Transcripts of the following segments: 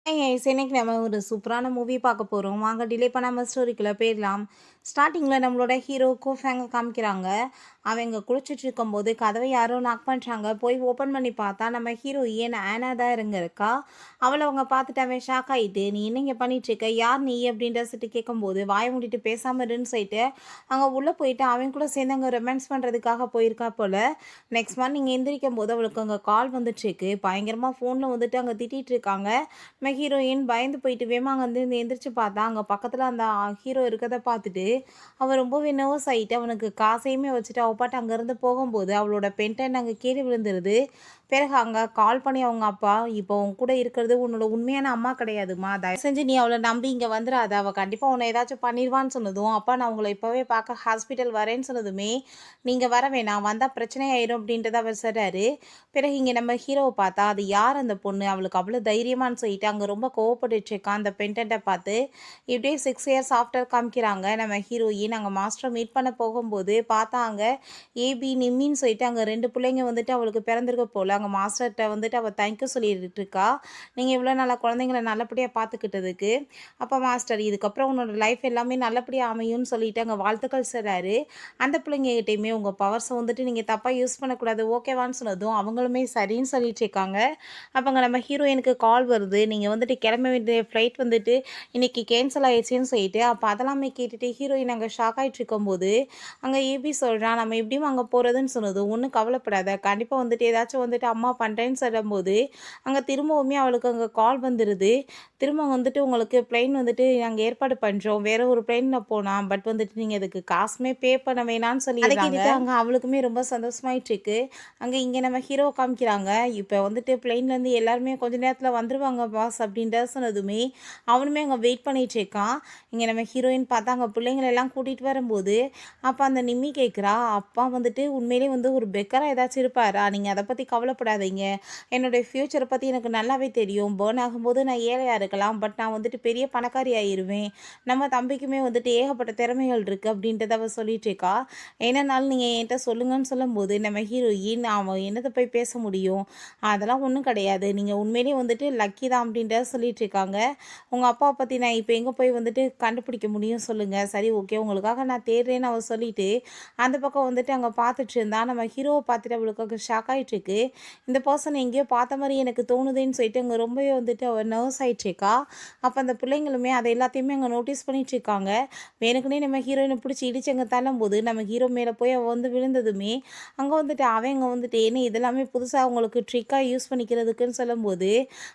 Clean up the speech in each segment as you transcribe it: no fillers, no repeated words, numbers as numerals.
இன்னைக்கு நம்ம ஒரு சூப்பரான மூவி பார்க்க போறோம். வாங்க டிலே பண்ணாம ஸ்டோரிக்குள்ள போயிரலாம். ஸ்டார்ட்டிங்ல நம்மளோட ஹீரோ கோஃபேங்க காமிக்கிறாங்க. அவங்க குளிச்சுட்டு இருக்கும்போது கதவை யாரோ நாக் பண்றாங்க. போய் ஓப்பன் பண்ணி பார்த்தா நம்ம ஹீரோயின் ஆனா தான் இருக்கா. அவள அவங்க பார்த்துட்டு அவன் ஷாக் ஆயிட்டு, "நீ என்ன இங்க பண்ணிட்டு இருக்க? யார் நீ?" அப்படின்ற சொல்லிட்டு கேட்கும்போது, வாய மூடிட்டு பேசாம இருன்னு சொல்லிட்டு, அங்க உள்ள போயிட்டு அவன் கூட சேர்ந்து அங்க ரொமான்ஸ் பண்றதுக்காக போயிருக்கா போல. நெக்ஸ்ட் மார்னிங் எந்திரிக்கும்போது அவளுக்கு அங்க கால் வந்துட்டுருக்கு. பயங்கரமா ஃபோன்ல வந்துட்டு அங்க திட்டிட்டு இருக்காங்க. நம்ம ஹீரோயின் பயந்து போயிட்டு வேகமா அங்கேருந்து எந்திரிச்சு பார்த்தா, அங்க பக்கத்துல அந்த ஹீரோ இருக்கத பார்த்துட்டு, அவ ரொம்பவே நர்வஸ் ஆயிட்டு, அவனுக்கு காசையுமே வச்சுட்டு அவ பாட்டு அங்கேருந்து போகும்போது, அவளோட பென்டன் அங்க கீழ விழுந்துருது. பிறகு அங்க கால் பண்ணி அவங்க அப்பா, "இப்போ உன் கூட இருக்கிறது உன்னோட உண்மையான அம்மா கிடையாதும்மா. தயவு செஞ்சு நீ அவள நம்பி இங்க வந்துராத. அவ கண்டிப்பா உன்ன ஏதாச்சும் பண்ணிருவான்னு" சொன்னதும், "அப்பா நான் உங்கள இப்பவே பார்க்க ஹாஸ்பிட்டல் வரேன்னு" சொன்னதுமே, "நீங்க வர வேணாம். வந்தா பிரச்சனை ஆயிரும்" அப்படின்றத அவர் சொல்றாரு. பிறகு இங்க நம்ம ஹீரோவ பார்த்தா, அது யார் அந்த பொண்ணு? அவளுக்கு அவ்வளோ தைரியமான்னு சொல்லிட்டு அங்க ரொம்ப கோவப்பட்டுட்டுருக்கான் அந்த பெண்டன்ட்ட பார்த்து. இப்படியே 6 இயர்ஸ் ஆஃப்டர் காமிக்கிறாங்க. நம்ம ஹீரோயின் அங்க மாஸ்டர மீட் பண்ண போகும்போது பார்த்தா அங்க ஏபி, நிம்மின்னு சொல்லிட்டு அங்க 2 பிள்ளைங்க வந்துட்டு அவளுக்கு பிறந்திருக்கு போல. அங்க மாஸ்டர்ட்ட வந்துட்டு அவ தேங்க் யூ சொல்லிட்டு இருக்கா. "நீங்க இவ்வளோ நாளா குழந்தைங்கள நல்லபடியா பார்த்துக்கிட்டதுக்கு." அப்ப மாஸ்டர், "இதுக்கப்புறம் உன்னோட லைஃப் எல்லாமே நல்லபடியா அமையும்னு" சொல்லிட்டு அங்க வாழ்த்துக்கள் சொல்றாரு. அந்த பிள்ளைங்ககிட்டயுமே உங்க பவர்ஸ வந்துட்டு நீங்க தப்பா யூஸ் பண்ணக்கூடாது ஓகேவான்னு சொன்னதும், அவங்களுமே சரின்னு சொல்லிட்டு இருக்காங்க. அப்பங்க நம்ம ஹீரோயினுக்கு கால் வருது. நீங்க வந்துட்டு கிளம்ப வேண்டிய ஃப்ளைட் வந்துட்டு இன்னைக்கு கேன்சல் ஆயிடுச்சுன்னு சொல்லிட்டு, அப்ப அதெல்லாமே கேட்டுட்டு ஹீரோயின் அங்க ஷாக் ஆயிட்டு இருக்கும்போது, அங்க ஏபி சொல்றான், "நம்ம எப்படியும் அங்க போறதுன்னு" சொன்னதும், "ஒண்ணும் கவலைப்படாத. கண்டிப்பா வந்துட்டு ஏதாச்சும் வந்துட்டு அம்மா பண்றேன்னு" சொல்லும்போது, அங்க திரும்பவுமே அவளுக்கு அங்க கால் வந்துருது. திரும்ப வந்துட்டு உங்களுக்கு பிளேன் வந்துட்டு நாங்க ஏற்பாடு பண்றோம். வேற ஒரு பிளேன்ல போலாம். பட் வந்துட்டு நீங்க அதுக்கு காசுமே பே பண்ண வேணான்னு அத சொல்லிடுறாங்க. கேட்டுட்டு அங்க அவளுக்குமே ரொம்ப சந்தோஷமாயிட்டுருக்கு. அங்க இங்க நம்ம ஹீரோ காமிக்கிறாங்க. இப்ப வந்துட்டு பிளேன்லேருந்து எல்லாருமே கொஞ்ச நேரத்துல வந்துருவாங்க பாஸ் அப்படின்றத சொன்னதுமே, அவனுமே அங்க வெயிட் பண்ணிட்டு இருக்கான். இங்க நம்ம ஹீரோயின் பார்த்தா அங்க பிள்ளைங்கள எல்லாம் கூட்டிட்டு வரும்போது, அப்ப அந்த நிம்மி கேட்கிறா, "அப்பா வந்துட்டு உண்மையிலேயே வந்து ஒரு பெக்கரா ஏதாச்சும் இருப்பாரா? நீங்க அத பத்தி கவலைப்படாதீங்க. என்னுடைய ஃப்யூச்சர பத்தி எனக்கு நல்லாவே தெரியும். பர்ன் ஆகும்போது நான் ஏழையா இருக்கலாம். பட் நான் வந்துட்டு பெரிய பணக்காரி ஆயிருவேன். நம்ம தம்பிக்குமே வந்துட்டு ஏகப்பட்ட திறமைகள் இருக்கு" அப்படின்றத அவ சொல்லிட்டு இருக்கா. "என்னனாலும் நீங்க என்ட்ட சொல்லுங்கன்னு" சொல்லும்போது, நம்ம ஹீரோயின் அவன் என்னத்த போய் பேச முடியும்? "அதெல்லாம் ஒண்ணும் கிடையாது. நீங்க உண்மையிலேயே வந்துட்டு லக்கி தான்" அப்படின்றத சொல்லிட்டு இருக்காங்க. "உங்க அப்பாவ பத்தி நான் இப்ப எங்க போய் வந்துட்டு கண்டுபிடிக்க முடியும் சொல்லுங்க?" "சரி ஓகே. உங்களுக்காக நான் தேடுறேன்னு" அவ சொல்லிட்டு, அந்த பக்கம் வந்துட்டு அங்க பார்த்துட்டு இருந்தா. நம்ம ஹீரோவ பார்த்துட்டு அவளுக்கு ஷாக் ஆயிட்டுருக்கு. இந்த பெர்சன் எங்கேயோ பார்த்த மாரி எனக்கு தோணுதேன்னு சொல்லிட்டு அங்க ரொம்பவே வந்துட்டு அவ நர்வஸ் ஆயிட்டுருக்கா. அப்ப அந்த பிள்ளைங்களுமே அத எல்லாத்தையுமே அங்க நோட்டீஸ் பண்ணிட்டுருக்காங்க. வேணுக்குன்னே நம்ம ஹீரோயின பிடிச்சு இடிச்சு அங்க தள்ளும்போது, நம்ம ஹீரோ மேல போய் அவ வந்து விழுந்ததுமே, அங்க வந்துட்டு அவன் அங்க வந்துட்டு "என்ன இதெல்லாமே புதுசா உங்களுக்கு ட்ரிக்கா யூஸ் பண்ணிக்கிறதுக்குன்னு" சொல்லும்போது,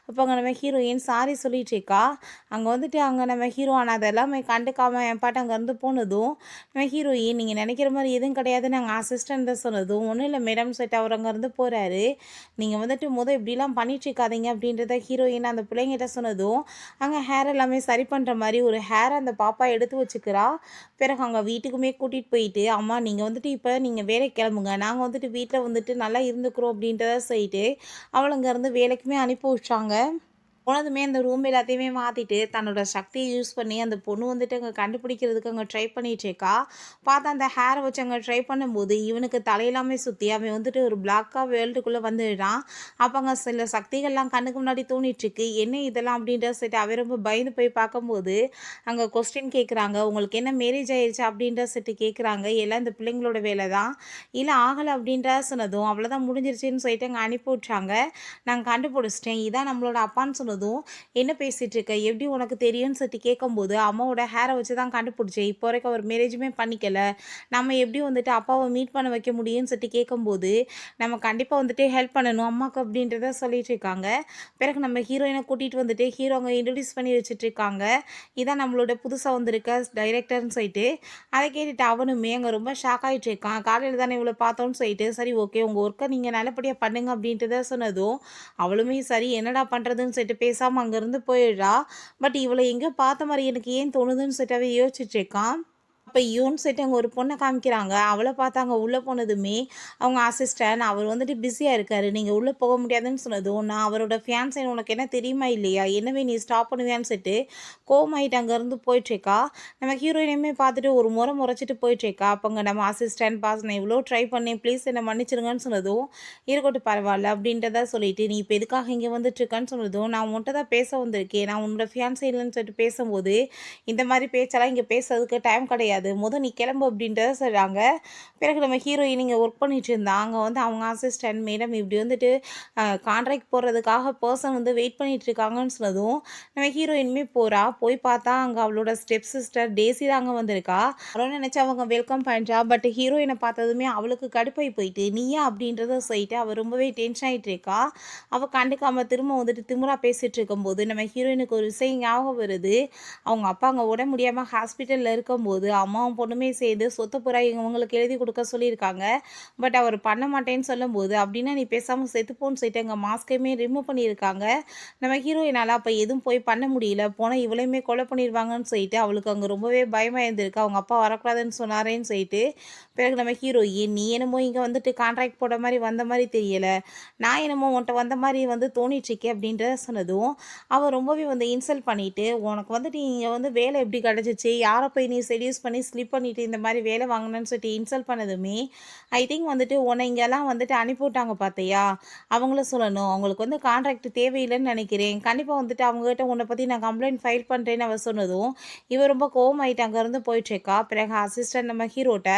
அப்ப அங்க நம்ம ஹீரோயின் சாரி சொல்லிட்டுருக்கா. அங்க வந்துட்டு அங்க நம்ம ஹீரோ ஆனா அதெல்லாமே கண்டுக்காம என் பாட்டு அங்கருந்து போனதும், நம்ம ஹீரோயின் "நீங்க நெனைக்கிற மாரி எதுவும் கிடையாது. நாங்க அசிஸ்டன்ட் தான்" சொன்னதும், "ஒண்ணும் இல்ல மேடம்" சொல்லிட்டு அவர் அங்கருந்து போறாரு. "நீங்க வந்துட்டு இப்படிலாம் பண்ணிட்டு இருக்காதீங்க" அப்படின்றத ஹீரோயின் அந்த பிள்ளைங்கிட்ட சொன்னதும், அங்க ஹேர் எல்லாமே சரி பண்ற மாரி ஒரு ஹேர அந்த பாப்பா எடுத்து வச்சுக்கிறா. பிறகு அங்க வீட்டுக்குமே கூட்டிட்டு போயிட்டு, "அம்மா நீங்க வந்துட்டு இப்ப நீங்க வேலைக்கு கிளம்புங்க. நாங்க வந்துட்டு வீட்ல வந்துட்டு நல்லா இருந்துக்கிறோம்" அப்படின்றத சொல்லிட்டு, அவள அங்கருந்து வேலைக்குமே அனுப்பி வச்சாங்க. போனதுமே அந்த ரூம் எல்லாத்தையுமே மாத்திட்டு, தன்னோட சக்திய யூஸ் பண்ணி அந்த பொண்ணு வந்துட்டு அங்க கண்டுபிடிக்கிறதுக்கு அங்க ட்ரை பண்ணிட்டு இருக்கா. பார்த்தா அந்த ஹேர வச்சு அங்க ட்ரை பண்ணும்போது, இவனுக்கு தலையெல்லாமே சுத்தி அவன் வந்துட்டு ஒரு பிளாக்கா வேர்ல்டுக்குள்ள வந்துடுறான். அப்ப அங்க சில சக்திகள்லாம் கண்ணுக்கு முன்னாடி தோணிட்டுருக்கு. "என்ன இதெல்லாம்?" அப்படின்றத சொல்லிட்டு அவன் ரொம்ப பயந்து போய் பார்க்கும்போது, அங்க கொஸ்டின் கேட்குறாங்க. "உங்களுக்கு என்ன மேரேஜ் ஆயிருச்சா?" அப்படின்றத சொல்லிட்டு கேட்குறாங்க. "எல்லாம் இந்த பிள்ளைங்களோட வேல தான்." "இல்ல ஆகல" அப்படின்றத சொன்னதும், "அவ்வளோதான் முடிஞ்சிருச்சுன்னு" சொல்லிட்டு அங்க அனுப்பி விட்றாங்க. "நான் கண்டுபிடிச்சிட்டேன். இதான் நம்மளோட அப்பான்னு" சொன்னதும், "என்ன பேசிட்டு இருக்க? எப்படி உனக்கு தெரியும்ன்னு?" சொல்லிட்டு கேட்கும்போது, "அம்மாவோட ஹேர வச்சு தான் கண்டுபிடிச்சேன். இப்போ வரைக்கும் அவர் மேரேஜுமே பண்ணிக்கல. நம்ம எப்படி வந்துட்டு அப்பாவ மீட் பண்ண வைக்க முடியும்ன்னு?" சொல்லிட்டு கேட்கும்போது, "நம்ம கண்டிப்பா வந்துட்டு ஹெல்ப் பண்ணணும் அம்மாக்கு" அப்படின்றத சொல்லிட்டு இருக்காங்க. பிறகு நம்ம ஹீரோயின கூட்டிட்டு வந்துட்டு ஹீரோ அங்க இன்ட்ரோடியூஸ் பண்ணி வச்சுட்டு இருக்காங்க. "இதான் நம்மளோட புதுசா வந்திருக்க டைரக்டர்ன்னு" சொல்லிட்டு. அத கேட்டுட்டு அவனுமே அங்க ரொம்ப ஷாக் ஆயிட்டு இருக்கான். "காலையில தானே இவள பார்த்தோம்ன்னு" சொல்லிட்டு, "சரி ஓகே உங்க ஒர்க்க நீங்க நல்லபடியா பண்ணுங்க" அப்படின்றத சொன்னதும், அவளுமே சரி என்னடா பண்றதுன்னு சொல்லிட்டு பேசாம அங்கருந்து போயிடுறா. பட் இவள எங்கேயோ பார்த்த மாரி எனக்கு ஏன் தோணுதுன்னு சொல்லிட்டு அவன் யோசிச்சுட்டு இருக்கான். அப்ப யூன்னு சொல்லிட்டு அங்க ஒரு பொண்ண காமிக்கிறாங்க. அவள பார்த்தாங்க. உள்ள போனதுமே, அவங்க அசிஸ்டன்ட் அவர் வந்துட்டு பிஸியா இருக்காரு. நீங்க உள்ள போக முடியாதுன்னு சொன்னதும், நான் அவரோட ஃபியான்சேன்னு உனக்கு என்ன தெரியுமா இல்லையா? என்னவே நீ ஸ்டாப் பண்ணுவியான்னு சொல்லிட்டு கோவமாயிட்டு அங்கருந்து போயிட்டுருக்கா. நம்ம ஹீரோயினையுமே பார்த்துட்டு ஒரு முறைச்சிட்டு போயிட்டுருக்கா. அப்பங்க நம்ம அசிஸ்டன்ட் பாஸ் நான் இவ்ளோ ட்ரை பண்ணேன். ப்ளீஸ் என்ன மன்னிச்சிடுங்கன்னு சொன்னதும், இருக்கட்டும் பரவால்ல அப்படின்றத சொல்லிட்டு, நீ இப்ப எதுக்காக இங்க வந்துட்டுருக்கன்னு சொன்னதும், நான் உன்ட்ட தான் பேச வந்திருக்கேன். நான் உன்னோட ஃபியான்சே இல்லன்னு சொல்லிட்டு பேசும்போது, இந்த மாரி பேச்செல்லாம் இங்க பேசுறதுக்கு டைம் கிடையாது. நீ கிளம்பு அப்படின்றத சொல்றாங்க. பிறகு நம்ம ஹீரோயின் இங்க ஒர்க் பண்ணிட்டு இருந்தா. அங்க வந்து அவங்க அசிஸ்டன்ட் மேடம் இப்படி வந்துட்டு கான்ட்ராக்ட் போடுறதுக்காக பெர்சன் வந்து வெயிட் பண்ணிட்டு இருக்காங்கன்னு சொன்னதும், நம்ம ஹீரோயினுமே போறா. போய் பார்த்தா அங்க அவளோட ஸ்டெப் சிஸ்டர் டேஸி தாங்க வந்திருக்கா. அவளும் நினைச்சு அவங்க வெல்கம் பண்றா. பட் ஹீரோயின பார்த்ததுமே அவளுக்கு கடுப்பாயி போயிட்டு, நீயா அப்படின்றத சொல்லிட்டு அவ ரொம்பவே டென்ஷன் ஆயிட்டு இருக்கா. அவ கண்டுக்காம திரும்ப வந்துட்டு திமிரா பேசிட்டு இருக்கும்போது, நம்ம ஹீரோயினுக்கு ஒரு விஷயம் ஞாபகம் வருது. அவங்க அப்பா அங்க உடம்பு முடியாம ஹாஸ்பிட்டல்ல இருக்கும்போது, அம்மாவும் பொண்ணுமே சேர்ந்து சொத்து பூரா இவங்களுக்கு எழுதி குடுக்க சொல்லியிருக்காங்க. பட் அவர் பண்ண மாட்டேன்னு சொல்லும்போது, "அப்படின்னா நீ பேசாம செத்துப்போன்னு" சொல்லிட்டு அங்க மாஸ்க்கையுமே ரிமூவ் பண்ணியிருக்காங்க. நம்ம ஹீரோயினால அப்ப எதுவும் போய் பண்ண முடியல. போனா இவளையுமே கொலை பண்ணிருவாங்கன்னு சொல்லிட்டு, அவளுக்கு அங்க ரொம்பவே பயமா இருந்திருக்கு. அவங்க அப்பா வரக்கூடாதுன்னு சொன்னாரேன்னு சொல்லிட்டு. பிறகு நம்ம ஹீரோயின், "நீ என்னமோ இங்க வந்துட்டு கான்ட்ராக்ட் போட மாரி வந்த மாரி தெரியல. நான் என்னமோ உன்ட்ட வந்த மாரி வந்து தோணிட்டுருக்கே" அப்படின்றத சொன்னதும், அவ ரொம்பவே வந்து இன்சல்ட் பண்ணிட்டு, "உனக்கு வந்துட்டு இங்க வந்து வேலை எப்படி கிடைச்சிச்சு? யார போய் நீ செட்யூஸ் பண்ணி ஸ்லிப் பண்ணிட்டு இந்த மாரி வேலை வாங்குனன்னு" சொல்லிட்டு இன்சல்ட் பண்ணதுமே, ஐ திங்க் வந்துட்டு உன்ன இங்கலாம் வந்துட்டு அனுப்பிவிட்டாங்க பார்த்தியா? அவங்கள சொல்லணும். அவங்களுக்கு வந்து கான்ட்ராக்ட் தேவையில்லன்னு நெனைக்கிறேன். கண்டிப்பா வந்துட்டு அவங்ககிட்ட உன்ன பத்தி நான் கம்ப்ளைண்ட் ஃபைல் பண்றேன்னு அவ சொன்னதும், இவ ரொம்ப கோவமாயிட்டு அங்கருந்து போயிட்டுருக்கா. பிறகு அசிஸ்டன்ட் நம்ம ஹீரோட்ட,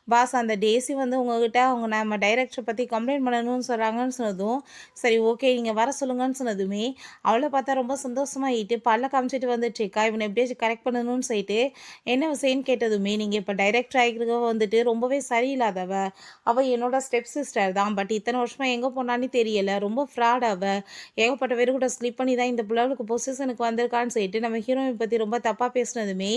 "பாஸ் அந்த டேஸி வந்து உங்ககிட்ட அவங்க நம்ம டைரக்டர பத்தி கம்ப்ளைண்ட் பண்ணணும்னு சொல்றாங்கன்னு" சொன்னதும், "சரி ஓகே நீங்க வர சொல்லுங்கன்னு" சொன்னதுமே, அவள பார்த்தா ரொம்ப சந்தோஷமாயிட்டு பல்ல காமிச்சிட்டு வந்துட்டுருக்கா. இவன எப்படியாச்சும் கரெக்ட் பண்ணணும்னு சொல்லிட்டு, என்ன விஷயம்ன்னு கேட்டதுமே, "நீங்க இப்ப டைரக்டர் ஆகியிருக்கவ வந்துட்டு ரொம்பவே சரியில்லாதவ. அவ என்னோட ஸ்டெப் சிஸ்டர் தான். பட் இத்தன வருஷமா எங்க போனான்னு தெரியல. ரொம்ப ஃப்ராட் அவ. ஏகப்பட்ட பேரு கூட ஸ்லிப் பண்ணி தான் இந்த புள்ளவளுக்கு பொசிஷனுக்கு வந்திருக்கான்னு" சொல்லிட்டு நம்ம ஹீரோயின் பத்தி ரொம்ப தப்பா பேசினதுமே,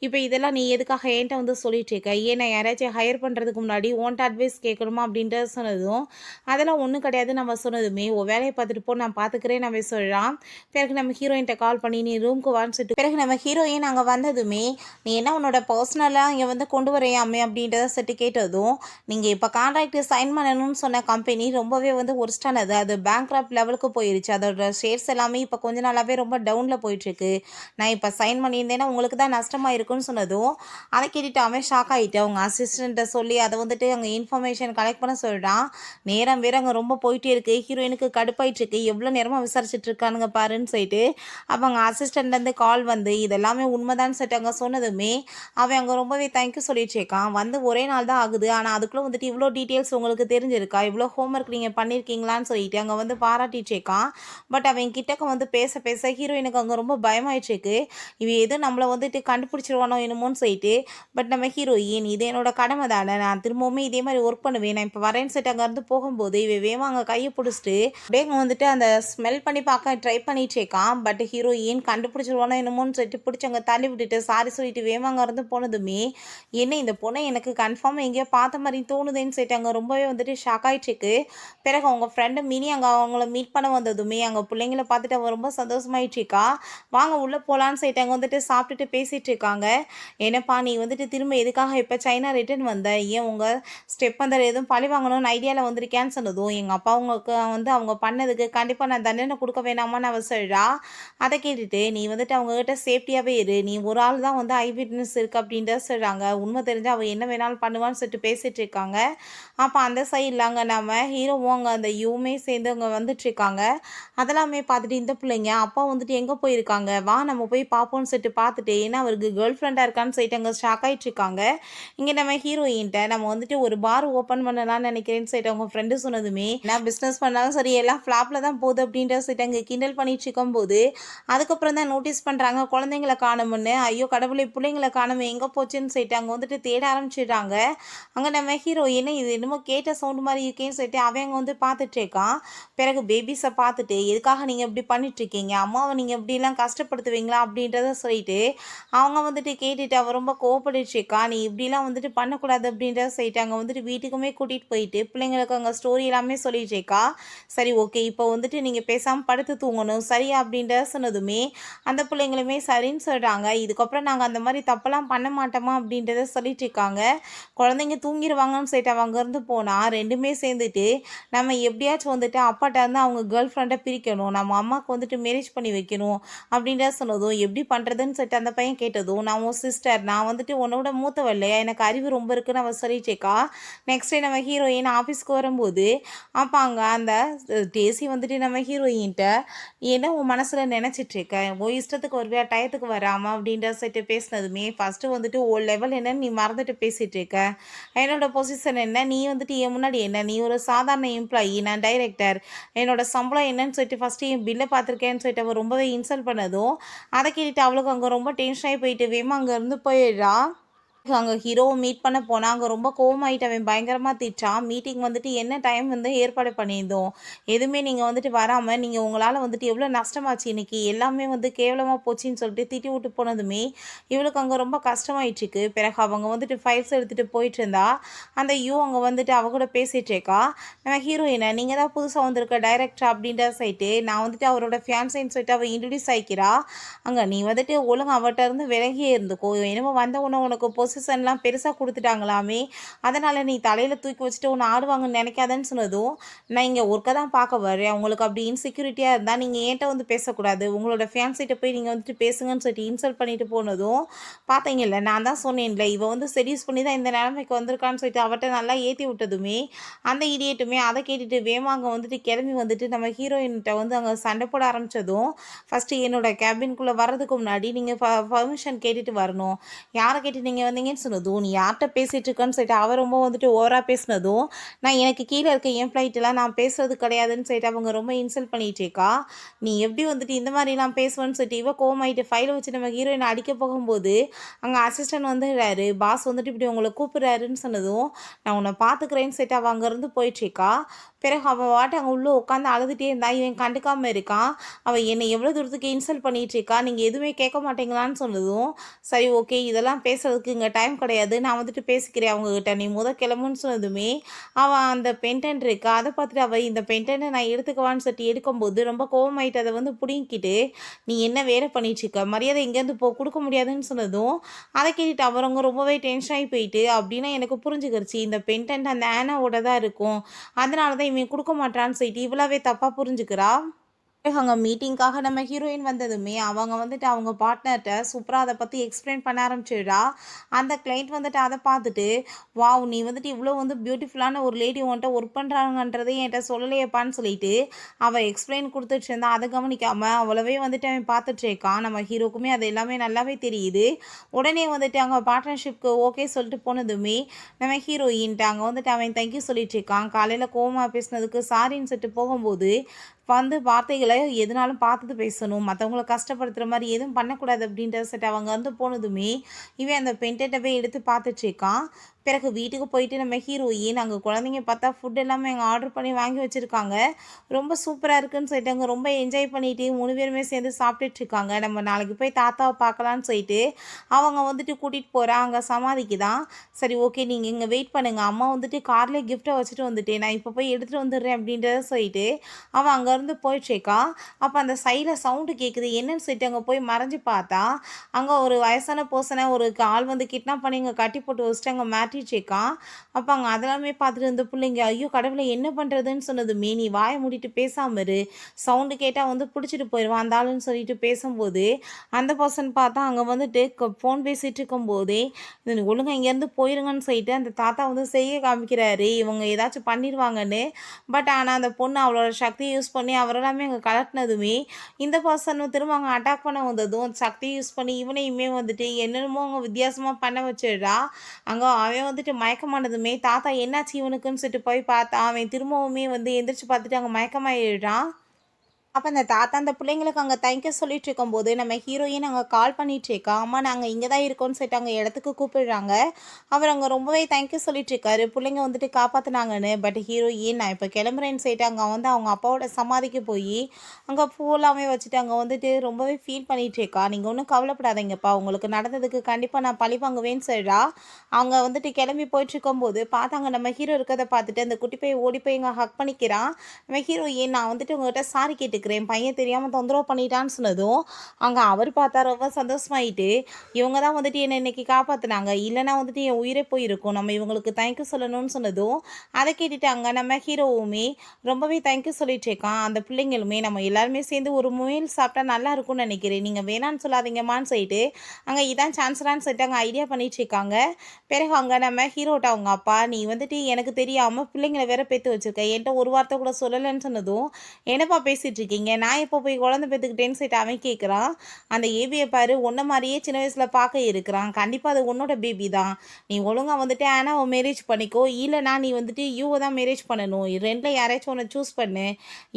"இப்ப இதெல்லாம் நீ எதுக்காக என்ட்ட வந்து சொல்லிட்டு இருக்க? ஏன் நான் யாரையாச்சும் ஹையர் பண்றதுக்கு முன்னாடி உன்ட்ட அட்வைஸ் கேட்கணுமா?" அப்படின்றத சொன்னதும், "அதெல்லாம் ஒண்ணும் கிடையாதுன்னு" நம்ம சொன்னதுமே, "உன் வேலைய பார்த்துட்டு போ நான் பார்த்துக்கிறேன்னு" அவன் சொல்றான். பிறகு நம்ம ஹீரோயின்ட்ட கால் பண்ணி, "நீ ரூம்க்கு வான்னு" சொல்லிட்டு பிறகு நம்ம ஹீரோயின் அங்க வந்ததுமே, "நீ என்ன உன்னோட பர்சனலா இங்க வந்து கொண்டு வரியாமே?" அப்படின்றத சொல்லிட்டு கேட்டதும், "நீங்க இப்ப கான்ட்ராக்ட் சைன் பண்ணணும்னு சொன்ன கம்பெனி ரொம்பவே வந்து வொர்ஸ்ட்டானது. அது பேங்க்ரப்ட் லெவலுக்கு போயிருச்சு. அதோட ஷேர்ஸ் எல்லாமே இப்ப கொஞ்ச நாளாவே ரொம்ப டவுன்ல போயிட்டுருக்கு. நான் இப்ப சைன் பண்ணியிருந்தேன்னா உங்களுக்கு தான் நஷ்டமாயிருக்கும்னு" சொன்னதும், அத கேட்டுட்டு அவன் ஷாக் ஆயிட்டு அவங்க அசிஸ்டன்ட்ட சொல்லி அத வந்துட்டு அங்க இன்ஃபர்மேஷன் கலெக்ட் பண்ண சொல்றான். நேரம் வேற அங்க ரொம்ப போயிட்டே இருக்கு. ஹீரோயினுக்கு கடுப்பாயிட்டு இருக்கு. எவ்வளோ நேரமா விசாரிச்சுட்டு இருக்கானுங்க பாருன்னு சொல்லிட்டு, அவங்க அசிஸ்டன்ட்லேருந்து கால் வந்து இதெல்லாமே உண்மைதான்னு சொல்லிட்டு அங்க சொன்னதுமே, அவன் அங்க ரொம்பவே தேங்க் யூ சொல்லிட்டு இருக்கான். வந்து ஒரே நாள் தான் ஆகுது. ஆனா அதுக்குள்ள வந்துட்டு இவ்ளோ டீட்டெயில்ஸ் உங்களுக்கு தெரிஞ்சிருக்கா? இவ்ளோ ஹோம் ஒர்க் நீங்க பண்ணியிருக்கீங்களான்னு சொல்லிட்டு அங்க வந்து பாராட்டிட்டு இருக்கான். பட் அவன் கிட்டக்க வந்து பேச ஹீரோயினுக்கு அங்க ரொம்ப பயமாயிட்டு இருக்கு. இவன் ஏதோ நம்மள வந்துட்டு கண்டுபிடிச்சிருவானோ என்னமோன்னு சொல்லிட்டு. பட் நம்ம ஹீரோயின், "இது என்னோட கடமை தானே. நான் திரும்பவுமே இதே மாரி ஒர்க் பண்ணுவேன். நான் இப்ப வரேன்னு" சொல்லிட்டு அங்கருந்து போகும்போது, இவன் வேகமா அங்க கைய புடிச்சுட்டு, அப்படியே அங்க வந்துட்டு அந்த ஸ்மெல் பண்ணி பார்க்க ட்ரை பண்ணிட்டு இருக்கான். பட் ஹீரோயின் கண்டுபிடிச்சிருவானோ என்னமோன்னு சொல்லிட்டு புடிச்சு அங்க தள்ளி விட்டுட்டு, சாரி சொல்லிட்டு வேகமா அங்கருந்து போனதுமே, என்ன இந்த பொண்ண எனக்கு கன்ஃபார்மா எங்கேயோ பார்த்த மாரி தோணுதேன்னு சொல்லிட்டு அங்க ரொம்பவே வந்துட்டு ஷாக் ஆயிட்டுருக்கு. பிறகு அவங்க ஃப்ரெண்டு மினி அங்க அவங்கள மீட் பண்ண வந்ததுமே, அங்க புள்ளைங்கள பார்த்துட்டு அவ ரொம்ப சந்தோஷமாயிட்டுருக்கா. வாங்க உள்ள போலான்னு சொல்லிட்டு அங்க வந்துட்டு சாப்பிட்டுட்டு பேசிட்டு இருக்காங்க. "என்னப்பா நீ வந்துட்டு திரும்ப எதுக்காக இப்ப சைனா ரிட்டர்ன் வந்த? ஏன் உங்க ஸ்டெப் மதர் எதுவும் பழி வாங்கணும்னு ஐடியால வந்திருக்கியான்னு" சொன்னதும், எங்க அப்பா அவங்களுக்கு வந்து அவங்க பண்ணதுக்கு கண்டிப்பா நான் தண்டனை குடுக்க வேணாமான்னு அவ சொல்றா. அத கேட்டுட்டு, "நீ வந்துட்டு அவங்ககிட்ட சேஃப்டியாவே இரு. நீ ஒரு ஆள் தான் வந்து ஐ விட்னஸ் இருக்கு" அப்படின்றத சொல்றாங்க. உண்மை தெரிஞ்சா அவ என்ன வேணாலும் பண்ணுவான்னு சொல்லிட்டு பேசிட்டு இருக்காங்க. அப்ப அந்த சைட்ல அங்க நம்ம ஹீரோவும் அங்க அந்த யுவுமே சேர்ந்து அங்க வந்துட்டுருக்காங்க. அதெல்லாமே பார்த்துட்டு இந்த பிள்ளைங்க, அப்பா வந்துட்டு எங்க போயிருக்காங்க? வா நம்ம போய் பார்ப்போம்ன்னு சொல்லிட்டு பார்த்துட்டு, ஏன்னா அவருக்கு கேர்ள் ஃப்ரெண்டா இருக்கான்னு சொல்லிட்டு அங்க ஷாக் ஆயிட்டுருக்காங்க. இங்க நம்ம ஹீரோயின்ட்ட நம்ம வந்துட்டு ஒரு பார் ஓப்பன் பண்ணலாம்னு நினைக்கிறேன்னு சொல்லிட்டு அவங்க ஃப்ரெண்டு சொன்னதுமே, "நான் பிசினஸ் பண்ணாலும் சரி எல்லாம் ஃப்ளாப்ல தான் போகுது" அப்படின்றத சொல்லிட்டு அங்க கிண்டல் பண்ணிட்டு இருக்கும்போது, அதுக்கப்புறம் தான் நோட்டீஸ் பண்றாங்க குழந்தைங்கள காணோம்னு. ஐயோ கடவுளே! புள்ளைங்கள காணோமே எங்க போச்சுன்னு சொல்லிட்டு அங்க வந்துட்டு தேட ஆரம்பிச்சுடுறாங்க. அங்க நம்ம ஹீரோயின் இது என்னமோ கேட்ட சவுண்ட் மாரி இருக்கேன்னு சொல்லிட்டு அவன் அங்க வந்து பார்த்துட்டு இருக்கான். பிறகு பேபிஸ பார்த்துட்டு, "எதுக்காக நீங்க இப்படி பண்ணிட்டுருக்கீங்க? அம்மாவ நீங்க இப்படிலாம் கஷ்டப்படுத்துவீங்களா?" அப்படின்றத சொல்லிட்டு, அவங்க வந்துட்டு கேட்டுட்டு அவ ரொம்ப கோவப்பட்டுட்டுருக்கா. "நீ இப்படிலாம் வந்துட்டு பண்ணக்கூடாது" அப்படின்றத சொல்லிட்டு அங்க வந்துட்டு வீட்டுக்குமே கூட்டிட்டு போயிட்டு, பிள்ளைங்களுக்கு அங்க ஸ்டோரி எல்லாமே சொல்லிட்டு இருக்கா. "சரி ஓகே. இப்போ வந்துட்டு நீங்க பேசாம படுத்து தூங்கணும். சரியா?" அப்படின்றத சொன்னதுமே, அந்த பிள்ளைங்களுமே சரின்னு சொல்றாங்க. "இதுக்கப்புறம் நாங்க அந்த மாரி தப்பெல்லாம் பண்ண மாட்டோமா அப்படின்றத சொல்லிட்டு இருக்காங்க. குழந்தைங்க தூங்கிருவாங்கன்னு சொல்லிட்டு அவ அங்கேருந்து போனா, 2மே சேர்ந்துட்டு நம்ம எப்படியாச்சும் வந்துட்டு அப்பாட்ட இருந்து அவங்க கேர்ள் ஃப்ரெண்ட பிரிக்கணும். நம்ம அம்மாவுக்கு வந்துட்டு மேரேஜ் பண்ணி வைக்கணும் அப்படின்றத சொன்னதும், எப்படி பண்ணுறதுன்னு சொல்லிட்டு அந்த பையன் கேட்டதும், "நான் உன் சிஸ்டர். நான் வந்துட்டு உன்னோட மூத்தவ இல்லையா? எனக்கு அறிவு ரொம்ப இருக்குன்னு" அவ சொல்லிட்டேக்கா. நெக்ஸ்ட் டே நம்ம ஹீரோயின் ஆஃபீஸ்க்கு வரும்போது, அப்ப அங்க அந்த டேஸி வந்துட்டு நம்ம ஹீரோயின்ட்ட, "என்ன உன் மனசுல நெனச்சிட்டு இருக்க? உன் இஷ்டத்துக்கு வருவியா? டயத்துக்கு வராம" அப்படின்ற சொல்லிட்டு பேசினதுமே, ஃபர்ஸ்ட்டு வந்துட்டு உன் லெவல் என்னன்னு நீ மறந்துட்டு பேசிட்டு இருக்க. என்னோட பொசிஷன் என்ன? நீ வந்துட்டு என் முன்னாடி என்ன? நீ ஒரு சாதாரண எம்ப்ளாயி. நான் டைரக்டர். என்னோட சம்பளம் என்னன்னு சொல்லிட்டு ஃபர்ஸ்ட்டு என் பில்ல பார்த்துருக்கேன்னு சொல்லிட்டு அவ ரொம்பவே இன்சல்ட் பண்ணதும், அத கேட்டுட்டு அவளுக்கு அங்க ரொம்ப டென்ஷன் ஆயி போயிட்டு வேகமா அங்கருந்து போயிடுறா. அங்க ஹீரோவ மீட் பண்ண போனா, அங்க ரொம்ப கோவமாயிட்டு அவன் பயங்கரமா திட்டுறான். மீட்டிங் வந்துட்டு என்ன டைம் வந்து ஏற்பாடு பண்ணியிருந்தோம். எதுவுமே நீங்க வந்துட்டு வராம, நீங்க உங்களால வந்துட்டு எவ்வளோ நஷ்டமாச்சு இன்னைக்கு. எல்லாமே வந்து கேவலமா போச்சுன்னு சொல்லிட்டு திட்டி விட்டு போனதுமே, இவளுக்கு அங்க ரொம்ப கஷ்டமாயிட்டுருக்கு. பிறகு அவங்க வந்துட்டு ஃபைல்ஸ் எடுத்துட்டு போயிட்டுருந்தா, அந்த அங்க வந்துட்டு அவ கூட பேசிட்டு இருக்கா. நம்ம ஹீரோயின, "நீங்க தான் புதுசா வந்திருக்க டைரக்டர்" அப்படின்ற சொல்லிட்டு, நான் வந்துட்டு அவரோட ஃபியான்சேன்னு சொல்லிட்டு அவ இன்ட்ரோடியூஸ் ஆயிக்கிறா. அங்க நீ வந்துட்டு ஒழுங்கா அவட்ட இருந்து விலகியே இருந்துக்கோ. என்னமோ வந்த உடனே உனக்கு பொசிஷன்லாம் பெருசா குடுத்துட்டாங்களாமே! அதனால நீ தலையில தூக்கி வச்சுட்டு உன்ன ஆடுவாங்கன்னு நெனைக்காதன்னு சொன்னதும், நான் இங்க ஒர்க்க தான் பார்க்க வரேன். உங்களுக்கு அப்படி இன்செக்யூரிட்டியா இருந்தா நீங்க என்ட்ட வந்து பேசக்கூடாது. உங்களோட ஃபியான்சிட்ட போய் நீங்க வந்துட்டு பேசுங்கன்னு சொல்லிட்டு இன்சல்ட் பண்ணிட்டு போனதும், பார்த்தீங்கல்ல நான் தான் சொன்னேன்ல, இவ வந்து செடியூஸ் பண்ணி தான் இந்த நெலைமைக்கு வந்திருக்கான்னு சொல்லிட்டு அவட்ட நல்லா ஏத்தி விட்டதுமே, அந்த இடியட்டுமே அத கேட்டுட்டு வேகமா அங்க வந்துட்டு கிளம்பி வந்துட்டு நம்ம ஹீரோயின்ட்ட வந்து அங்க சண்ட போட ஆரம்பிச்சதும், ஃபர்ஸ்ட்டு என்னோட கேபின்குள்ள வர்றதுக்கு முன்னாடி நீங்க பர்மிஷன் கேட்டுட்டு வரணும். யார கேட்டு நீங்க வந்தீங்கன்னு சொன்னதும், "நீ யார்ட்ட பேசிட்டு இருக்கன்னு" சொல்லிட்டு அவ ரொம்ப வந்துட்டு ஓவரா பேசினதும், நான் எனக்கு கீழ இருக்க எம்ப்ளாயிட்டலாம் நான் பேசுறது கிடையாதுன்னு சொல்லிட்டு அவங்க ரொம்ப இன்சல்ட் பண்ணிட்டு இருக்கா. "நீ எப்படி வந்துட்டு இந்த மாரிலாம் பேசுவேன்னு" சொல்லிட்டு இவ கோவமாயிட்டு ஃபைல வச்சு நம்ம ஹீரோயின அடிக்க போகும்போது, அங்க அசிஸ்டன்ட் வந்துடுறாரு. பாஸ் வந்துட்டு இப்படி உங்கள கூப்பிடுறாருன்னு சொன்னதும், "நான் உன்ன பார்த்துக்கிறேன்னு" சொல்லிட்டு அவ அங்கருந்து போயிட்டுருக்கா. பிறகு அவ பாட்டு அங்க உள்ள உட்காந்து அழுதுட்டே இருந்தா. இவன் கண்டுக்காம இருக்கான். அவ என்னை எவ்வளோ தூரத்துக்கு இன்சல்ட் பண்ணிட்டு இருக்கா. நீங்க எதுவுமே கேட்க மாட்டீங்களான்னு சொன்னதும், சரி ஓகே இதெல்லாம் பேசுறதுக்கு இங்க டைம் கிடையாது. நான் வந்துட்டு பேசிக்கிறேன் அவங்ககிட்ட. நீ கிளம்புன்னு சொன்னதுமே, அவ அந்த பென்டென்ட் இருக்கு. அத பார்த்துட்டு அவ இந்த பென்டென்ட்ட நான் எடுத்துக்கவான்னு சொல்லிட்டு எடுக்கும்போது, ரொம்ப கோவமாயிட்டு அத வந்து புடுங்கிக்கிட்டு, "நீ என்ன வேலை பண்ணிட்டு இருக்க? மரியாதை இங்கேருந்து போ. குடுக்க முடியாதுன்னு" சொன்னதும், அத கேட்டுட்டு அவரவங்க ரொம்பவே டென்ஷன் ஆயி போயிட்டு, அப்படின்னா எனக்கு புரிஞ்சுக்கிருச்சு. இந்த பென்டென்ட் அந்த ஆனாவோட தான் இருக்கும். அதனால தான் இவன் குடுக்க மாட்றான்னு சொல்லிட்டு இவளாவே தப்பா புரிஞ்சுக்கிறா. அங்க மீட்டிங்க்காக நம்ம ஹீரோயின் வந்ததுமே, அவங்க வந்துட்டு அவங்க பார்ட்னர்ட்ட சூப்பரா அத பத்தி எக்ஸ்பிளைன் பண்ண ஆரம்பிச்சிடுறா. அந்த கிளையண்ட் வந்துட்டு அத பார்த்துட்டு, "வாவ்! நீ வந்துட்டு இவ்ளோ வந்து பியூட்டிஃபுல்லான ஒரு லேடி உன்ட்ட ஒர்க் பண்றாங்கன்றதே என்ட்ட சொல்லலையேப்பான்னு" சொல்லிட்டு, அவ எக்ஸ்பிளைன் குடுத்துட்டு இருந்தா. அத கவனிக்காம அவளவே வந்துட்டு அவன் பார்த்துட்டு இருக்கான். நம்ம ஹீரோக்குமே அது எல்லாமே நல்லாவே தெரியுது. உடனே வந்துட்டு அங்க பார்ட்னர்ஷிப்க்கு ஓகே சொல்லிட்டு போனதுமே, நம்ம ஹீரோயின்ட்ட அங்க வந்துட்டு அவன் தேங்க் யூ சொல்லிட்டு இருக்கான். காலையில கோவமா பேசினதுக்கு சாரின்னு சொல்லிட்டு போகும்போது, வந்து வார்த்தைகள எதுனாலும் பார்த்துட்டு பேசணும். மத்தவங்கள கஷ்டப்படுத்துற மாரி எதுவும் பண்ணக்கூடாது அப்படின்ற செட் அவங்க வந்து போனதுமே, இவன் அந்த பென்டென்ட்டவே எடுத்து பார்த்துட்டு இருக்கான். பிறகு வீட்டுக்கு போயிட்டு நம்ம ஹீரோயின் அங்க குழந்தைங்க பார்த்தா ஃபுட் எல்லாமே அங்க ஆர்டர் பண்ணி வாங்கி வச்சிருக்காங்க. ரொம்ப சூப்பரா இருக்குன்னு சொல்லிட்டு அங்க ரொம்ப என்ஜாய் பண்ணிட்டு 3 பேருமே சேர்ந்து சாப்பிட்டுட்டு இருக்காங்க. நம்ம நாளைக்கு போய் தாத்தாவ பார்க்கலான்னு சொல்லிட்டு, அவங்க வந்துட்டு கூட்டிட்டு போறா. அங்க சமாதிக்கு தான். சரி ஓகே நீங்க இங்க வெயிட் பண்ணுங்க. அம்மா வந்துட்டு கார்லயே கிஃப்ட்ட வச்சுட்டு வந்துட்டேன். நான் இப்ப போய் எடுத்துட்டு வந்துடுறேன் அப்படின்றத சொல்லிட்டு, அவ அங்கேருந்து போயிட்டுருக்கா. அப்ப அந்த சைடுல சவுண்டு கேட்குது. என்னன்னு சொல்லிட்டு அங்க போய் மறைஞ்சு பார்த்தா, அங்க ஒரு வயசான பெர்சன ஒரு ஆள் வந்து கிட்னாப் பண்ணி இங்க கட்டி போட்டு வச்சுட்டு அங்க மாட்டிட்டு இருக்கான். அப்ப அங்க அதெல்லாமே பார்த்துட்டு இந்த புள்ளைங்க, "ஐயோ கடவுளே! என்ன பண்றதுன்னு" சொன்னதுமே, "நீ வாய மூடிட்டு பேசாம இரு. சவுண்டு கேட்டா வந்து புடிச்சிட்டு போயிருவான் அந்த ஆளுன்னு" சொல்லிட்டு பேசும்போது, அந்த பெர்சன் பார்த்தா அங்க வந்துட்டு ஃபோன் பேசிட்டு இருக்கும்போதே, "நீ ஒழுங்கா இங்கேருந்து போயிருங்கன்னு" சொல்லிட்டு அந்த தாத்தா வந்து செய்கை காமிக்கிறாரு. இவங்க ஏதாச்சும் பண்ணிருவாங்கன்னு. பட் ஆனா அந்த பொண்ணு அவளோட சக்திய யூஸ் பண்ணி அவரெல்லாமே அங்க கழட்டுனதுமே, இந்த பர்சனும் திரும்ப அங்க அட்டாக் பண்ண வந்ததும், சக்திய யூஸ் பண்ணி இவனையுமே வந்துட்டு என்னென்னமோ அங்க வித்தியாசமா பண்ண வச்சுடுறா. அங்க அவன் வந்துட்டு மயக்கமானதுமே, தாத்தா என்னாச்சு இவனுக்குன்னு சொல்லிட்டு போய் பார்த்தா, அவன் திரும்பவுமே வந்து எந்திரிச்சு பார்த்துட்டு அங்க மயக்கமாயிடுறான். அப்ப அந்த தாத்தா அந்த பிள்ளைங்களுக்கு அங்க தேங்க் யூ சொல்லிட்டு இருக்கும்போது, நம்ம ஹீரோயின் அங்க கால் பண்ணிட்டு இருக்கா. அம்மா நாங்க இங்க தான் இருக்கோம்னு சொல்லிட்டு அங்க இடத்துக்கு கூப்பிடுறாங்க. அவர் அங்க ரொம்பவே தேங்க் யூ சொல்லிட்டு இருக்காரு. புள்ளைங்க வந்துட்டு காப்பாத்துனாங்கன்னு. பட் ஹீரோயின் நான் இப்ப கிளம்புறேன்னு சொல்லிட்டு அங்க வந்து அவங்க அப்பாவோட சமாதிக்கு போயி, அங்க பூவெல்லாமே வச்சுட்டு அங்க வந்துட்டு ரொம்பவே ஃபீல் பண்ணிட்டு இருக்கா. நீங்க ஒண்ணும் கவலைப்படாதீங்கப்பா. உங்களுக்கு நடந்ததுக்கு கண்டிப்பா நான் பழி வாங்குவேன்னு சொல்றா. அவங்க வந்துட்டு கிளம்பி போயிட்டு இருக்கும்போது பார்த்தாங்க நம்ம ஹீரோ இருக்கத பார்த்துட்டு அந்த குட்டி பையன் ஓடி போய் இங்க ஹக் பண்ணிக்கிறான். நம்ம ஹீரோயின் நான் வந்துட்டு உங்ககிட்ட சாரி கேட்டுக்கிறேன். இருக்கிறேன், பையன் தெரியாமல் தொந்தரவு பண்ணிட்டான்னு சொன்னதும் அங்கே அவர் பார்த்தா ரொம்ப சந்தோஷமாயிட்டு, இவங்க தான் வந்துட்டு என்னை இன்னைக்கு காப்பாற்றினாங்க, இல்லைன்னா வந்துட்டு என் உயிரே போயிருக்கும், நம்ம இவங்களுக்கு தேங்க்யூ சொல்லணும்னு சொன்னதும் அதை கேட்டுட்டு அங்கே நம்ம ஹீரோவுமே ரொம்பவே தேங்க்யூ சொல்லிட்டு இருக்கான். அந்த பிள்ளைங்களுமே நம்ம எல்லாருமே சேர்ந்து ஒரு முயல் சாப்பிட்டா நல்லா இருக்கும்னு நினைக்கிறேன், நீங்கள் வேணான்னு சொல்லாதீங்கம்மான்னு சொல்லிட்டு அங்கே இதான் சான்ஸ்லான்னு சொல்லிட்டு அங்கே ஐடியா பண்ணிட்டு இருக்காங்க. பிறகு அங்கே நம்ம ஹீரோட்ட அவங்க அப்பா, நீ வந்துட்டு எனக்கு தெரியாமல் பிள்ளைங்களை வேற பெற்று வச்சிருக்க, என்கிட்ட ஒரு வார்த்தை கூட சொல்லலைன்னு சொன்னதும் என்னப்பா பேசிட்டு இருக்கீங்க, நான் எப்போ போய் குழந்தை பெற்றுக்கிட்டேன்னு சொல்லிட்டு அவன் கேட்குறான். அந்த ஏபியை பாரு, உன்ன மாதிரியே சின்ன வயசில் பார்க்க இருக்கிறான், கண்டிப்பாக அது உன்னோட பேபி தான், நீ ஒழுங்காக வந்துட்டு ஆனாவை மேரேஜ் பண்ணிக்கோ, இல்லைனா நீ வந்துட்டு யூவை தான் மேரேஜ் பண்ணணும், ரெண்டில் யாராச்சும் ஒன்று சூஸ் பண்ணு,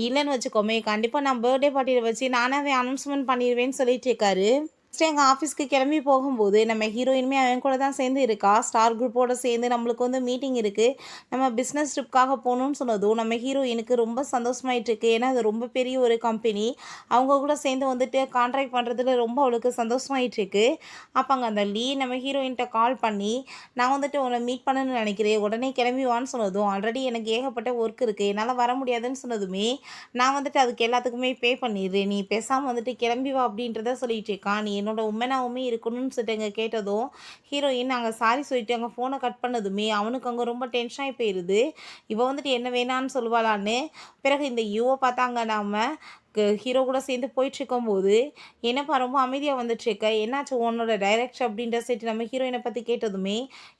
இல்லைன்னு வச்சுக்கோமே கண்டிப்பாக நான் பர்த்டே பார்ட்டியில் வச்சு நானாவே அனௌன்ஸ்மெண்ட் பண்ணிடுவேன்னு சொல்லிட்டு இருக்காரு. நெக்ஸ்ட் எங்கள் ஆஃபீஸ்க்கு கிளம்பி போகும்போது நம்ம ஹீரோயினுமே அவன் கூட தான் சேர்ந்து இருக்கா. ஸ்டார் குரூப்போட சேர்ந்து நம்மளுக்கு வந்து மீட்டிங் இருக்குது, நம்ம பிஸ்னஸ் ட்ரிப்காக போகணுன்னு சொன்னதும் நம்ம ஹீரோயினுக்கு ரொம்ப சந்தோஷமாயிட்டு இருக்கு. ஏன்னா அது ரொம்ப பெரிய ஒரு கம்பெனி, அவங்க கூட சேர்ந்து வந்துட்டு கான்ட்ராக்ட் பண்ணுறதுல ரொம்ப அவளுக்கு சந்தோஷமாயிட்டு இருக்கு. அப்போ அங்கே அந்த நம்ம ஹீரோயின்கிட்ட கால் பண்ணி, நான் வந்துட்டு உன்னை மீட் பண்ணணும்னு நினைக்கிறேன், உடனே கிளம்பி வான்னு சொன்னதும், ஆல்ரெடி எனக்கு ஏகப்பட்ட ஒர்க் இருக்குது, என்னால் வர முடியாதுன்னு சொன்னதுமே நான் வந்துட்டு அதுக்கு எல்லாத்துக்குமே பே பண்ணிடுறேன், நீ பேசாமல் வந்துட்டு கிளம்பி வா அப்படின்றத சொல்லிட்டு இருக்கான். நீ என்னோட உண்மைனாவுமே இருக்கணும்னு சொல்லிட்டு அங்கே கேட்டதும் ஹீரோயின் அங்கே சாரி சொல்லிட்டு அங்கே ஃபோனை கட் பண்ணதுமே அவனுக்கு அங்கே ரொம்ப டென்ஷன் ஆகி போயிடுது. இவள் வந்துட்டு என்ன வேணான்னு சொல்லுவாளான்னு. பிறகு இந்த யூவை பார்த்தாங்க நாம் ஹீரோ கூட சேர்ந்து போயிட்டுருக்கும்போது, என்னப்பா ரொம்ப அமைதியாக வந்துட்டுருக்க, என்னாச்சு உன்னோட டைரக்ஷன் அப்படின்ற சைட்டு நம்ம ஹீரோயினை பற்றி கேட்டதுமே,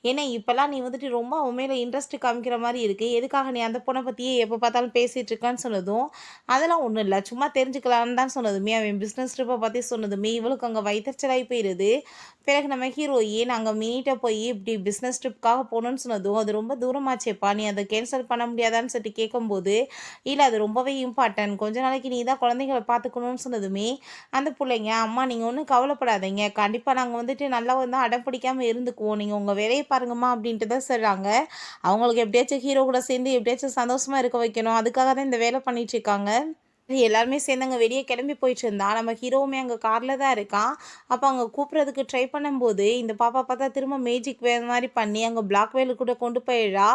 ஏன்னா இப்போல்லாம் நீ வந்துட்டு ரொம்ப அவன் மேலே இன்ட்ரெஸ்ட் காமிக்கிற மாதிரி இருக்குது, எதுக்காக நீ அந்த பொண்ணை பற்றியே எப்போ பார்த்தாலும் பேசிகிட்டு இருக்கான்னு சொன்னதும், அதெல்லாம் ஒன்றும் இல்லை சும்மா தெரிஞ்சுக்கலான்னு தான் சொன்னதுமே, அவன் பிஸ்னஸ் ட்ரிப்பை பற்றி சொன்னதுமே இவளுக்கு அங்கே வயிற்றுச்சலாகி போயிடுது. பிறகு நம்ம ஹீரோயின் அங்கே மீட்ட போய் இப்படி பிஸ்னஸ் ட்ரிப்காக போகணுன்னு சொன்னதும், அது ரொம்ப தூரமாச்சேப்பா, நீ அதை கேன்சல் பண்ண முடியாதான்னு சொல்லிட்டு கேட்கும்போது, இல்லை அது ரொம்பவே இம்பார்ட்டன்ட், கொஞ்ச நாளைக்கு நீ தான் குழந்தைங்கள பார்த்துக்கணும்னு சொன்னதுமே அந்த பிள்ளைங்க, அம்மா நீங்கள் ஒன்றும் கவலைப்படாதீங்க, கண்டிப்பாக நாங்கள் வந்துட்டு நல்லா வந்து அடம் பிடிக்காமல் இருந்துக்குவோம், நீங்கள் உங்கள் வேலையை பாருங்கம்மா அப்படின்ட்டு தான் சொல்கிறாங்க. அவங்களுக்கு எப்படியாச்சும் ஹீரோ கூட சேர்ந்து எப்படியாச்சும் சந்தோஷமாக இருக்க வைக்கணும், அதுக்காக தான் இந்த வேலை பண்ணிட்டு இருக்காங்க. எல்லாருமே சேர்ந்து அங்கே வெளியே கிளம்பி போயிட்டு இருந்தா நம்ம ஹீரோவுமே அங்கே காரில் தான் இருக்கான். அப்போ அங்கே கூப்பிட்றதுக்கு ட்ரை பண்ணும்போது இந்த பாப்பா பார்த்தா திரும்ப மேஜிக் வேறு மாதிரி பண்ணி அங்கே பிளாக் வேலு கூட கொண்டு போயிடுறா.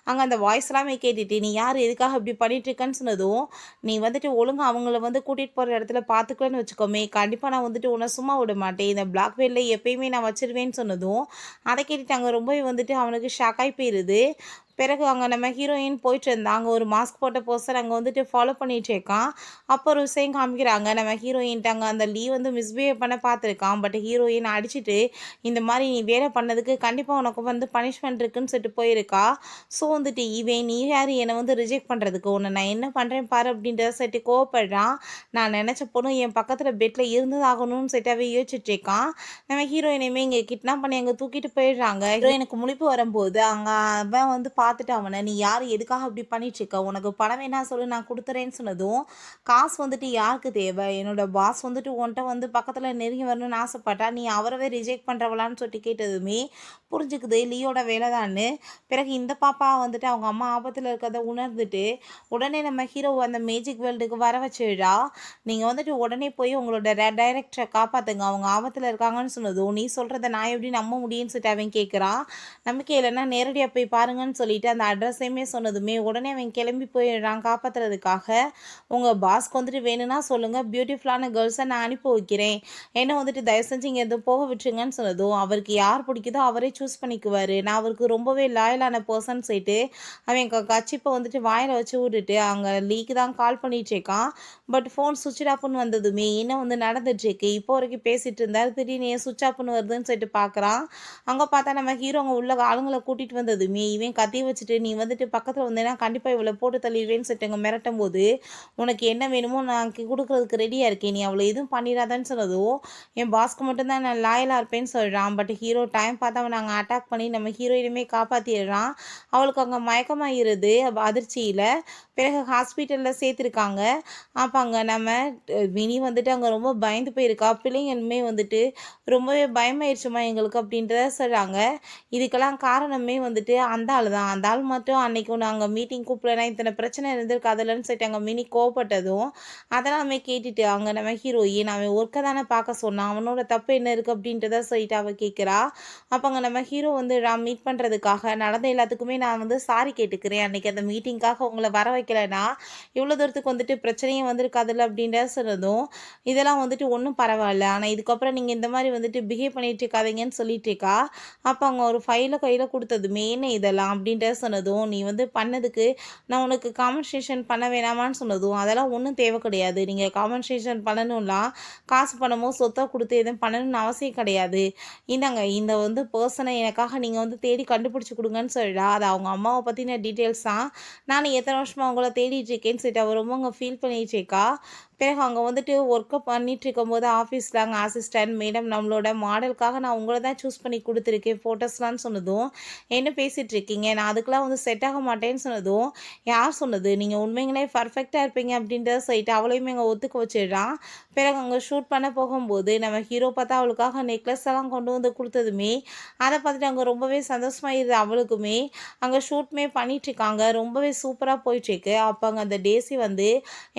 அங்கே அந்த வாய்ஸ் எல்லாமே கேட்டுட்டு, நீ யார் எதுக்காக இப்படி பண்ணிட்டுருக்கன்னு சொன்னதும், நீ வந்துட்டு ஒழுங்காக அவங்கள வந்து கூட்டிகிட்டு போகிற இடத்துல பார்த்துக்கலன்னு வச்சுக்கோமே, கண்டிப்பாக நான் வந்துட்டு உன்னை சும்மா விட மாட்டேன், இந்த பிளாக் வேலில் எப்பயுமே நான் வச்சிருவேன்னு சொன்னதும் அதை கேட்டுட்டு அங்கே ரொம்பவே வந்துட்டு அவனுக்கு ஷாக்காகி போயிடுது. பிறகு அங்கே நம்ம ஹீரோயின் போயிட்டு இருந்தாங்க, ஒரு மாஸ்க் போட்ட போஸ்டர் அங்கே வந்துட்டு ஃபாலோ பண்ணிட்டு இருக்கான். அப்போ ஒரு விஷயம் காமிக்கிறாங்க, நம்ம ஹீரோயின்ட்டு அங்கே அந்த வந்து மிஸ்பிஹேவ் பண்ண பார்த்துருக்கான். பட் ஹீரோயின் அடிச்சுட்டு, இந்த மாதிரி நீ வேலை பண்ணதுக்கு கண்டிப்பாக உனக்கு வந்து பனிஷ்மெண்ட் இருக்குன்னு சொல்லிட்டு போயிருக்கா. ஸோ வந்துட்டு இவன் நீ யார் என்னை வந்து ரிஜெக்ட் பண்ணுறதுக்கு, உன்னை நான் என்ன பண்ணுறேன் பாரு அப்படின்றத சொல்லிட்டு கோவப்படுறான். நான் நினச்ச பொண்ணு என் பக்கத்தில் பெட்டில் இருந்ததாகணும்னு சொல்லிட்டு அவன் யோசிச்சுட்டு இருக்கான். நம்ம ஹீரோயினையுமே இங்கே கிட்னாப் பண்ணி அங்கே தூக்கிட்டு போயிடுறாங்க. ஹீரோயினுக்கு முழிப்பு வரும்போது அங்கே அவன் வந்து பார்த்துட்டு அவனை, நீ யார் எதுக்காக இப்படி பண்ணிட்டுருக்க, உனக்கு பணம் வேணா சொல்லு நான் கொடுத்துறேன்னு சொன்னதும், காசு வந்துட்டு யாருக்கு தேவை, என்னோட பாஸ் வந்துட்டு உன்ட்ட வந்து பக்கத்தில் நெருங்கி வரணும்னு ஆசைப்பட்டா நீ அவரவே ரிஜெக்ட் பண்ணுறவளான்னு சொல்லிட்டு கேட்டதுமே புரிஞ்சுக்குது லியோட வேலை தான்னு. பிறகு இந்த பாப்பா வந்துட்டு அவங்க அம்மா ஆபத்தில் இருக்கிறத உணர்ந்துட்டு உடனே நம்ம ஹீரோ அந்த மேஜிக் வேர்ல்டுக்கு வர வச்சுடா. நீங்கள் வந்துட்டு உடனே போய் உங்களோட டைரக்டரை காப்பாற்றுங்க, அவங்க ஆபத்தில் இருக்காங்கன்னு சொன்னதும், நீ சொல்கிறத நான் எப்படி நம்ப முடியும்னு சொல்லிட்டு அவன் கேட்குறான். நம்பிக்கை இல்லைன்னா நேரடியாக போய் பாருங்கன்னு சொல்லிட்டு அந்த அட்ரஸையுமே சொன்னதுமே உடனே அவன் கிளம்பி போயிடுறான் காப்பாற்றுறதுக்காக. உங்கள் பாஸ்க்கு வந்துட்டு வேணும்னா சொல்லுங்கள், பியூட்டிஃபுல்லான கேர்ள்ஸை நான் அனுப்பி வைக்கிறேன், என்ன வந்துட்டு தயவு செஞ்சு இங்கே எதுவும் போக விட்டுருங்கன்னு சொன்னதும், அவருக்கு யார் பிடிக்குதோ அவரே சூஸ் பண்ணிக்குவார், நான் அவருக்கு ரொம்பவே லாயலான பர்சன் சொல்லிட்டு அவன் கச்சிப்பை வந்துட்டு வாயில் வச்சு விட்டுட்டு அங்கே லீக்கு தான் கால் பண்ணிட்டு இருக்கான். பட் ஃபோன் சுவிட்ச் ஆஃப்னு வந்ததுமே என்ன வந்து நடந்துட்டுருக்கு, இப்போ வரைக்கும் பேசிகிட்டு இருந்தார், திடீர்னு ஏன் சுவிட்ச் ஆஃப்னு வருதுன்னு சொல்லிட்டு பார்க்குறான். அங்கே பார்த்தா நம்ம ஹீரோ அங்கே உள்ள ஆளுங்களை கூட்டிகிட்டு வந்ததுமே இவன் கத்தி வச்சுட்டு, நீ வந்துட்டு பக்கத்தில் வந்தேன்னா கண்டிப்பாக இவ்வளோ போட்டு தள்ளிடுவேன்னு சொல்லிட்டு அங்கே மிரட்டும் போது, உனக்கு என்ன வேணுமோ நான் கொடுக்குறதுக்கு ரெடியாக இருக்கேன், நீ அவ்வளோ எதுவும் பண்ணிடாதான்னு சொன்னதும், என் பாஸ்க்கு மட்டும்தான் நான் லாயலாக இருப்பேன்னு சொல்கிறான். பட் ஹீரோ டைம் பார்த்து அவன் நாங்கள் அட்டாக் பண்ணி நம்ம ஹீரோயினுமே காப்பாற்றிடுறான். அவளுக்கு அங்கே மயக்கமாகிடுது அதிர்ச்சியில். பிறகு ஹாஸ்பிட்டலில் சேர்த்துருக்காங்க. அப்போ அங்கே நம்ம வினி வந்துட்டு அங்கே ரொம்ப பயந்து போயிருக்கா. பிள்ளைங்களுமே வந்துட்டு ரொம்பவே பயமாயிடுச்சுமா எங்களுக்கு அப்படின்றத சொல்கிறாங்க. இதுக்கெல்லாம் காரணமே வந்துட்டு அந்த ஆள் தான். அந்த ஆள் மட்டும் அன்னைக்கு நாங்கள் மீட்டிங் கூப்பிடலன்னா இத்தனை பிரச்சனை இருந்திருக்காதுல்லன்னு சொல்லிட்டு அங்கே மினி கோவப்பட்டதும் அதெல்லாமே கேட்டுட்டு அங்கே நம்ம ஹீரோயின் அவன் ஒர்க்கை தானே பார்க்க சொன்னான், அவனோட தப்பு என்ன இருக்குது அப்படின்றத சொல்லிட்டு அவள் கேட்குறா. அப்போ அங்கே நம்ம ஹீரோ வந்து நான் மீட் பண்ணுறதுக்காக நடந்த எல்லாத்துக்குமே நான் வந்து சாரி கேட்டுக்கிறேன், அன்றைக்கி அந்த மீட்டிங்காக உங்களை வர வைக்கலைன்னா இவ்வளோ தூரத்துக்கு வந்துட்டு பிரச்சனையும் வந்திருக்காதுல்ல அப்படின்ற சொன்னதும் இதெல்லாம் வந்துட்டு ஒன்றும் பரவாயில்ல, ஆனால் இதுக்கப்புறம் நீங்கள் இந்த மாதிரி வந்துட்டு பிஹேவ் பண்ணிட்டு இருக்காதீங்கன்னு சொல்லிட்டு இருக்கா. அப்போ அவங்க ஒரு ஃபைலை கையில் கொடுத்தது மெயின் இதெல்லாம் அப்படின்ற சொன்னதும் நீ வந்து பண்ணதுக்கு நான் உனக்கு காம்பன்சேஷன் பண்ண வேணாமான்னு சொன்னதும் அதெல்லாம் ஒன்றும் தேவை கிடையாது, நீங்கள் காம்பன்சேஷன் பண்ணணும்லாம் காசு பணமோ சொத்தோ கொடுத்து எதுவும் பண்ணணும்னு அவசியம் கிடையாது, இந்தாங்க இந்த வந்து பர்சனை எனக்காக நீங்கள் வந்து தேடி கண்டுபிடிச்சி கொடுங்கன்னு சொல்லிடா. அது அவங்க அம்மாவை பற்றின டீட்டெயில்ஸ் தான், நான் எத்தனை வருஷமாக அவங்கள தேடிட்டு இருக்கேன்னு சொல்லிட்டு அவர் ரொம்ப அங்கே ஃபீல் பண்ணிட்டு இருக்கா. பிறகு அங்கே வந்துட்டு ஒர்க்கை பண்ணிட்டு இருக்கும்போது ஆஃபீஸில் அங்கே அசிஸ்டன்ட் மேடம் நம்மளோட மாடலுக்காக நான் உங்களை தான் சூஸ் பண்ணி கொடுத்துருக்கேன் ஃபோட்டோஸ்லான்னு சொன்னதும் என்ன பேசிகிட்டு இருக்கீங்க, நான் அதுக்கெலாம் வந்து செட் ஆக மாட்டேன்னு சொன்னதும் யார் சொன்னது, நீங்கள் உண்மைங்களே பர்ஃபெக்டாக இருப்பீங்க அப்படின்றத சொல்லிட்டு அவளையுமே அங்கே ஒத்துக்க வச்சிடுறான். பிறகு அங்கே ஷூட் பண்ண போகும்போது நம்ம ஹீரோ பார்த்தா அவளுக்காக நெக்லஸ் எல்லாம் கொண்டு வந்து கொடுத்ததுமே அதை பார்த்துட்டு அங்கே ரொம்பவே சந்தோஷமாயிருது அவளுக்குமே. அங்கே ஷூட்மே பண்ணிகிட்ருக்காங்க, ரொம்பவே சூப்பராக போயிட்டுருக்கு. அப்போ அங்கே அந்த டேசி வந்து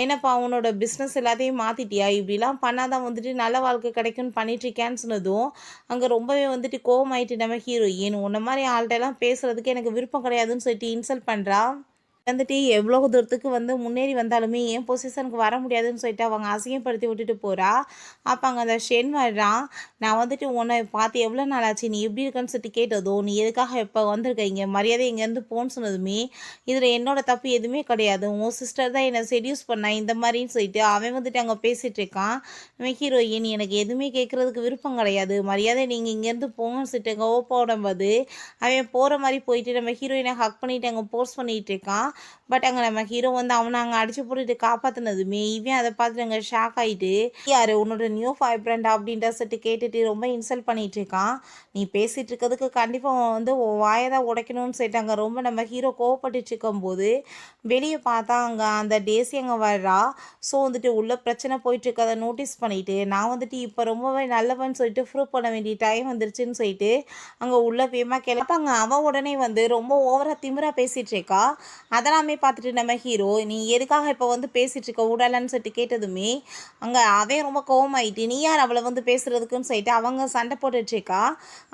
என்னப்பா உன்னோட பிஸ்னஸ் எல்லாத்தையும் மாற்றிட்டியா, இப்படிலாம் பண்ணாதான் வந்துட்டு நல்ல வாழ்க்கை கிடைக்கும்னு பண்ணிட்டுருக்கேன்னு சொன்னதும் அங்கே ரொம்பவே வந்துட்டு கோவமாயிட்டு நம்ம ஹீரோயின் உன்ன மாதிரி ஆள்கிட்டலாம் பேசுகிறதுக்கு எனக்கு விருப்பம் கிடையாதுன்னு சொல்லிட்டு இன்சல்ட் பண்ணுறா. வந்துட்டு எவ்வளோ தூரத்துக்கு வந்து முன்னேறி வந்தாலுமே என் பொசிஷனுக்கு வர முடியாதுன்னு சொல்லிட்டு அவங்க அசிங்கப்படுத்தி விட்டுட்டு போகிறா. அப்போ அங்கே அந்த ஷென் வர்றான், நான் வந்துட்டு உன்னை பார்த்து எவ்வளோ நாள் ஆச்சு, நீ எப்படி இருக்கன்னு சொல்லிட்டு கேட்டதோ நீ எதுக்காக எப்போ வந்திருக்க இங்கே மரியாதை இங்கேருந்து போன்னு சொன்னதுமே இதில் என்னோட தப்பு எதுவுமே கிடையாது, உன் சிஸ்டர் தான் என்னை செடியூஸ் பண்ணா இந்த மாதிரின்னு சொல்லிட்டு அவன் வந்துட்டு அங்கே பேசிகிட்டு இருக்கான். நம்ம ஹீரோயின் எனக்கு எதுவுமே கேட்குறதுக்கு விருப்பம் கிடையாது, மரியாதை நீங்கள் இங்கேருந்து போங்கன்னு சொல்லிட்டு அங்கே ஓப்போடும்போது அவன் போகிற மாதிரி போயிட்டு நம்ம ஹீரோயினை ஹக் பண்ணிவிட்டு அங்கே போஸ்ட் பண்ணிகிட்டு இருக்கான். பட் அங்கே நம்ம ஹீரோ வந்து அவனை அங்கே அடிச்சு போட்டுட்டு காப்பாற்றினதுமே இவன் அதை பார்த்துட்டு அங்கே ஷாக் ஆகிட்டு யார் உன்னோட நியூ ஃபைவ் ஃப்ரெண்ட் அப்படின்ற சொல்லிட்டு கேட்டுட்டு ரொம்ப இன்சல்ட் பண்ணிட்டு இருக்கான். நீ பேசிகிட்டு இருக்கிறதுக்கு கண்டிப்பாக வந்து வாயை தான் உடைக்கணும்னு சொல்லிட்டு அங்கே ரொம்ப நம்ம ஹீரோ கோவப்பட்டுட்டு இருக்கும்போது வெளியே பார்த்தா அங்கே அந்த டேசி அங்கே வர்றா. ஸோ வந்துட்டு உள்ள பிரச்சனை போயிட்டுருக்கு அதை நோட்டீஸ் பண்ணிவிட்டு நான் வந்துட்டு இப்போ ரொம்பவே நல்லவன்னு சொல்லிட்டு ப்ரூவ் பண்ண வேண்டிய டைம் வந்துருச்சுன்னு சொல்லிட்டு அங்கே உள்ள வேமா கிளப்பாங்க. அவன் உடனே வந்து ரொம்ப ஓவராக திமிராக பேசிகிட்டு இருக்கா. அதெல்லாமே பார்த்துட்டு நம்ம ஹீரோ நீ எதுக்காக இப்போ வந்து பேசிகிட்டு இருக்க விடலன்னு சொல்லிட்டு கேட்டதுமே அங்கே அவன் ரொம்ப கோவமாயிட்டு நீ யார் அவளை வந்து பேசுகிறதுக்குன்னு சொல்லிட்டு அவங்க சண்டை போட்டுட்ருக்கா.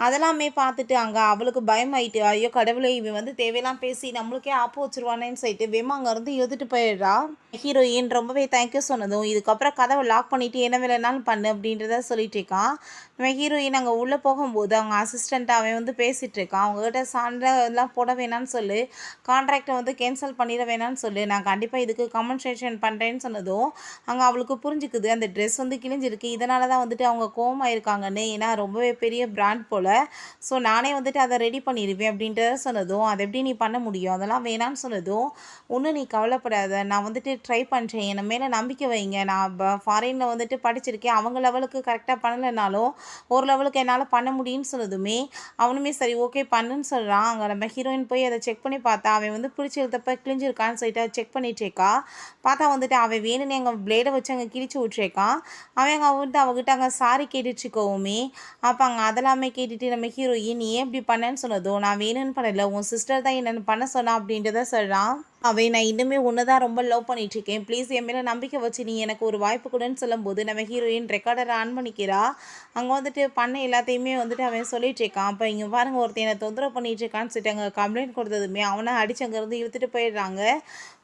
அதெல்லாமே பார்த்துட்டு அங்கே அவளுக்கு பயமாயிட்டு ஐயோ கடவுளை இவன் வந்து தேவையெல்லாம் பேசி நம்மளுக்கே ஆப்பு வச்சுருவானேன்னு சொல்லிட்டு வேமா அங்கேருந்து எழுதிட்டு போயிடுறா. ஹீரோயின் ரொம்பவே தேங்க்யூ சொன்னதும் இதுக்கப்புறம் கதவை லாக் பண்ணிவிட்டு என்ன வேலைனாலும் பண்ணு அப்படின்றத சொல்லிட்டு இருக்கான். நம்ம ஹீரோயின் அங்கே உள்ளே போகும்போது அவங்க அசிஸ்டண்ட்டை அவன் வந்து பேசிகிட்டு இருக்கான். அவங்ககிட்ட சண்டை எல்லாம் போட வேணான்னு சொல்லு, கான்ட்ராக்டை வந்து கேன்சல் பண்ணிட வேணான்னு சொல்லு, நான் கண்டிப்பாக இதுக்கு காம்பன்சேஷன் பண்ணுறேன்னு சொன்னதும் அங்கே அவளுக்கு புரிஞ்சுக்குது அந்த ட்ரெஸ் வந்து கிழிஞ்சிருக்கு, இதனால தான் வந்துட்டு அவங்க கோவமாயிருக்காங்கன்னு, ஏன்னா ரொம்பவே பெரிய பிராண்ட் போல், ஸோ நானே வந்துட்டு அதை ரெடி பண்ணிடுவேன் அப்படின்றத சொன்னதும் அதை எப்படி நீ பண்ண முடியும், அதெல்லாம் வேணான்னு சொன்னதும் ஒன்றும் நீ கவலைப்படாத, நான் வந்துட்டு ட்ரை பண்ணுறேன், என்னை மேலே நம்பிக்கை வைங்க, நான் ஃபாரினில் வந்துட்டு படிச்சிருக்கேன், அவங்க லெவலுக்கு கரெக்டாக பண்ணலைனாலும் ஒரு லெவலுக்கு என்னால் பண்ண முடியும்னு சொன்னதுமே அவனுமே சரி ஓகே பண்ணுன்னு சொல்கிறான். அங்கே நம்ம ஹீரோயின் போய் அதை செக் பண்ணி பார்த்தா அவன் வந்து பிடிச்சி எழுத்தப்ப கிழிஞ்சிருக்கான்னு சொல்லிட்டு அதை செக் பண்ணிட்டுருக்கா. பார்த்தா வந்துட்டு அவன் வேணும்னு அங்கே பிளேடை வச்சு அங்கே கிழிச்சு விட்ருக்கான். அவன் அங்கே வந்து அவகிட்ட அங்கே சாரி கேட்டுட்ருக்கவுமே அப்போ அங்கே அதெல்லாமே கேட்டுட்டு நம்ம ஹீரோயின் நீ ஏன் இப்படி பண்ணேன்னு சொன்னதும் நான் வேணும்னு பண்ணலை, உன் சிஸ்டர் தான் என்னென்னு பண்ண சொன்னான் அப்படின்றத சொல்கிறான். அவன் நான் இன்னுமே ஒன்று தான் ரொம்ப லவ் பண்ணிகிட்ருக்கேன், ப்ளீஸ் என் மேலே நம்பிக்கை வச்சு நீ எனக்கு ஒரு வாய்ப்பு கொடுன்னு சொல்லும்போது நம்ம ஹீரோயின் ரெக்கார்டரை ஆன் பண்ணிக்கிறா. அங்கே வந்துட்டு பண்ண எல்லாத்தையுமே வந்துட்டு அவன் சொல்லிட்டு இருக்கான். அப்போ இங்கே பாருங்க ஒருத்தன் என்னை தொந்தரவு பண்ணிட்டு இருக்கான்னு சொல்லிட்டு அங்கே கம்ப்ளைண்ட் கொடுத்ததுமே அவனை அடிச்சு அங்கேருந்து இழுத்துட்டு போயிடுறாங்க.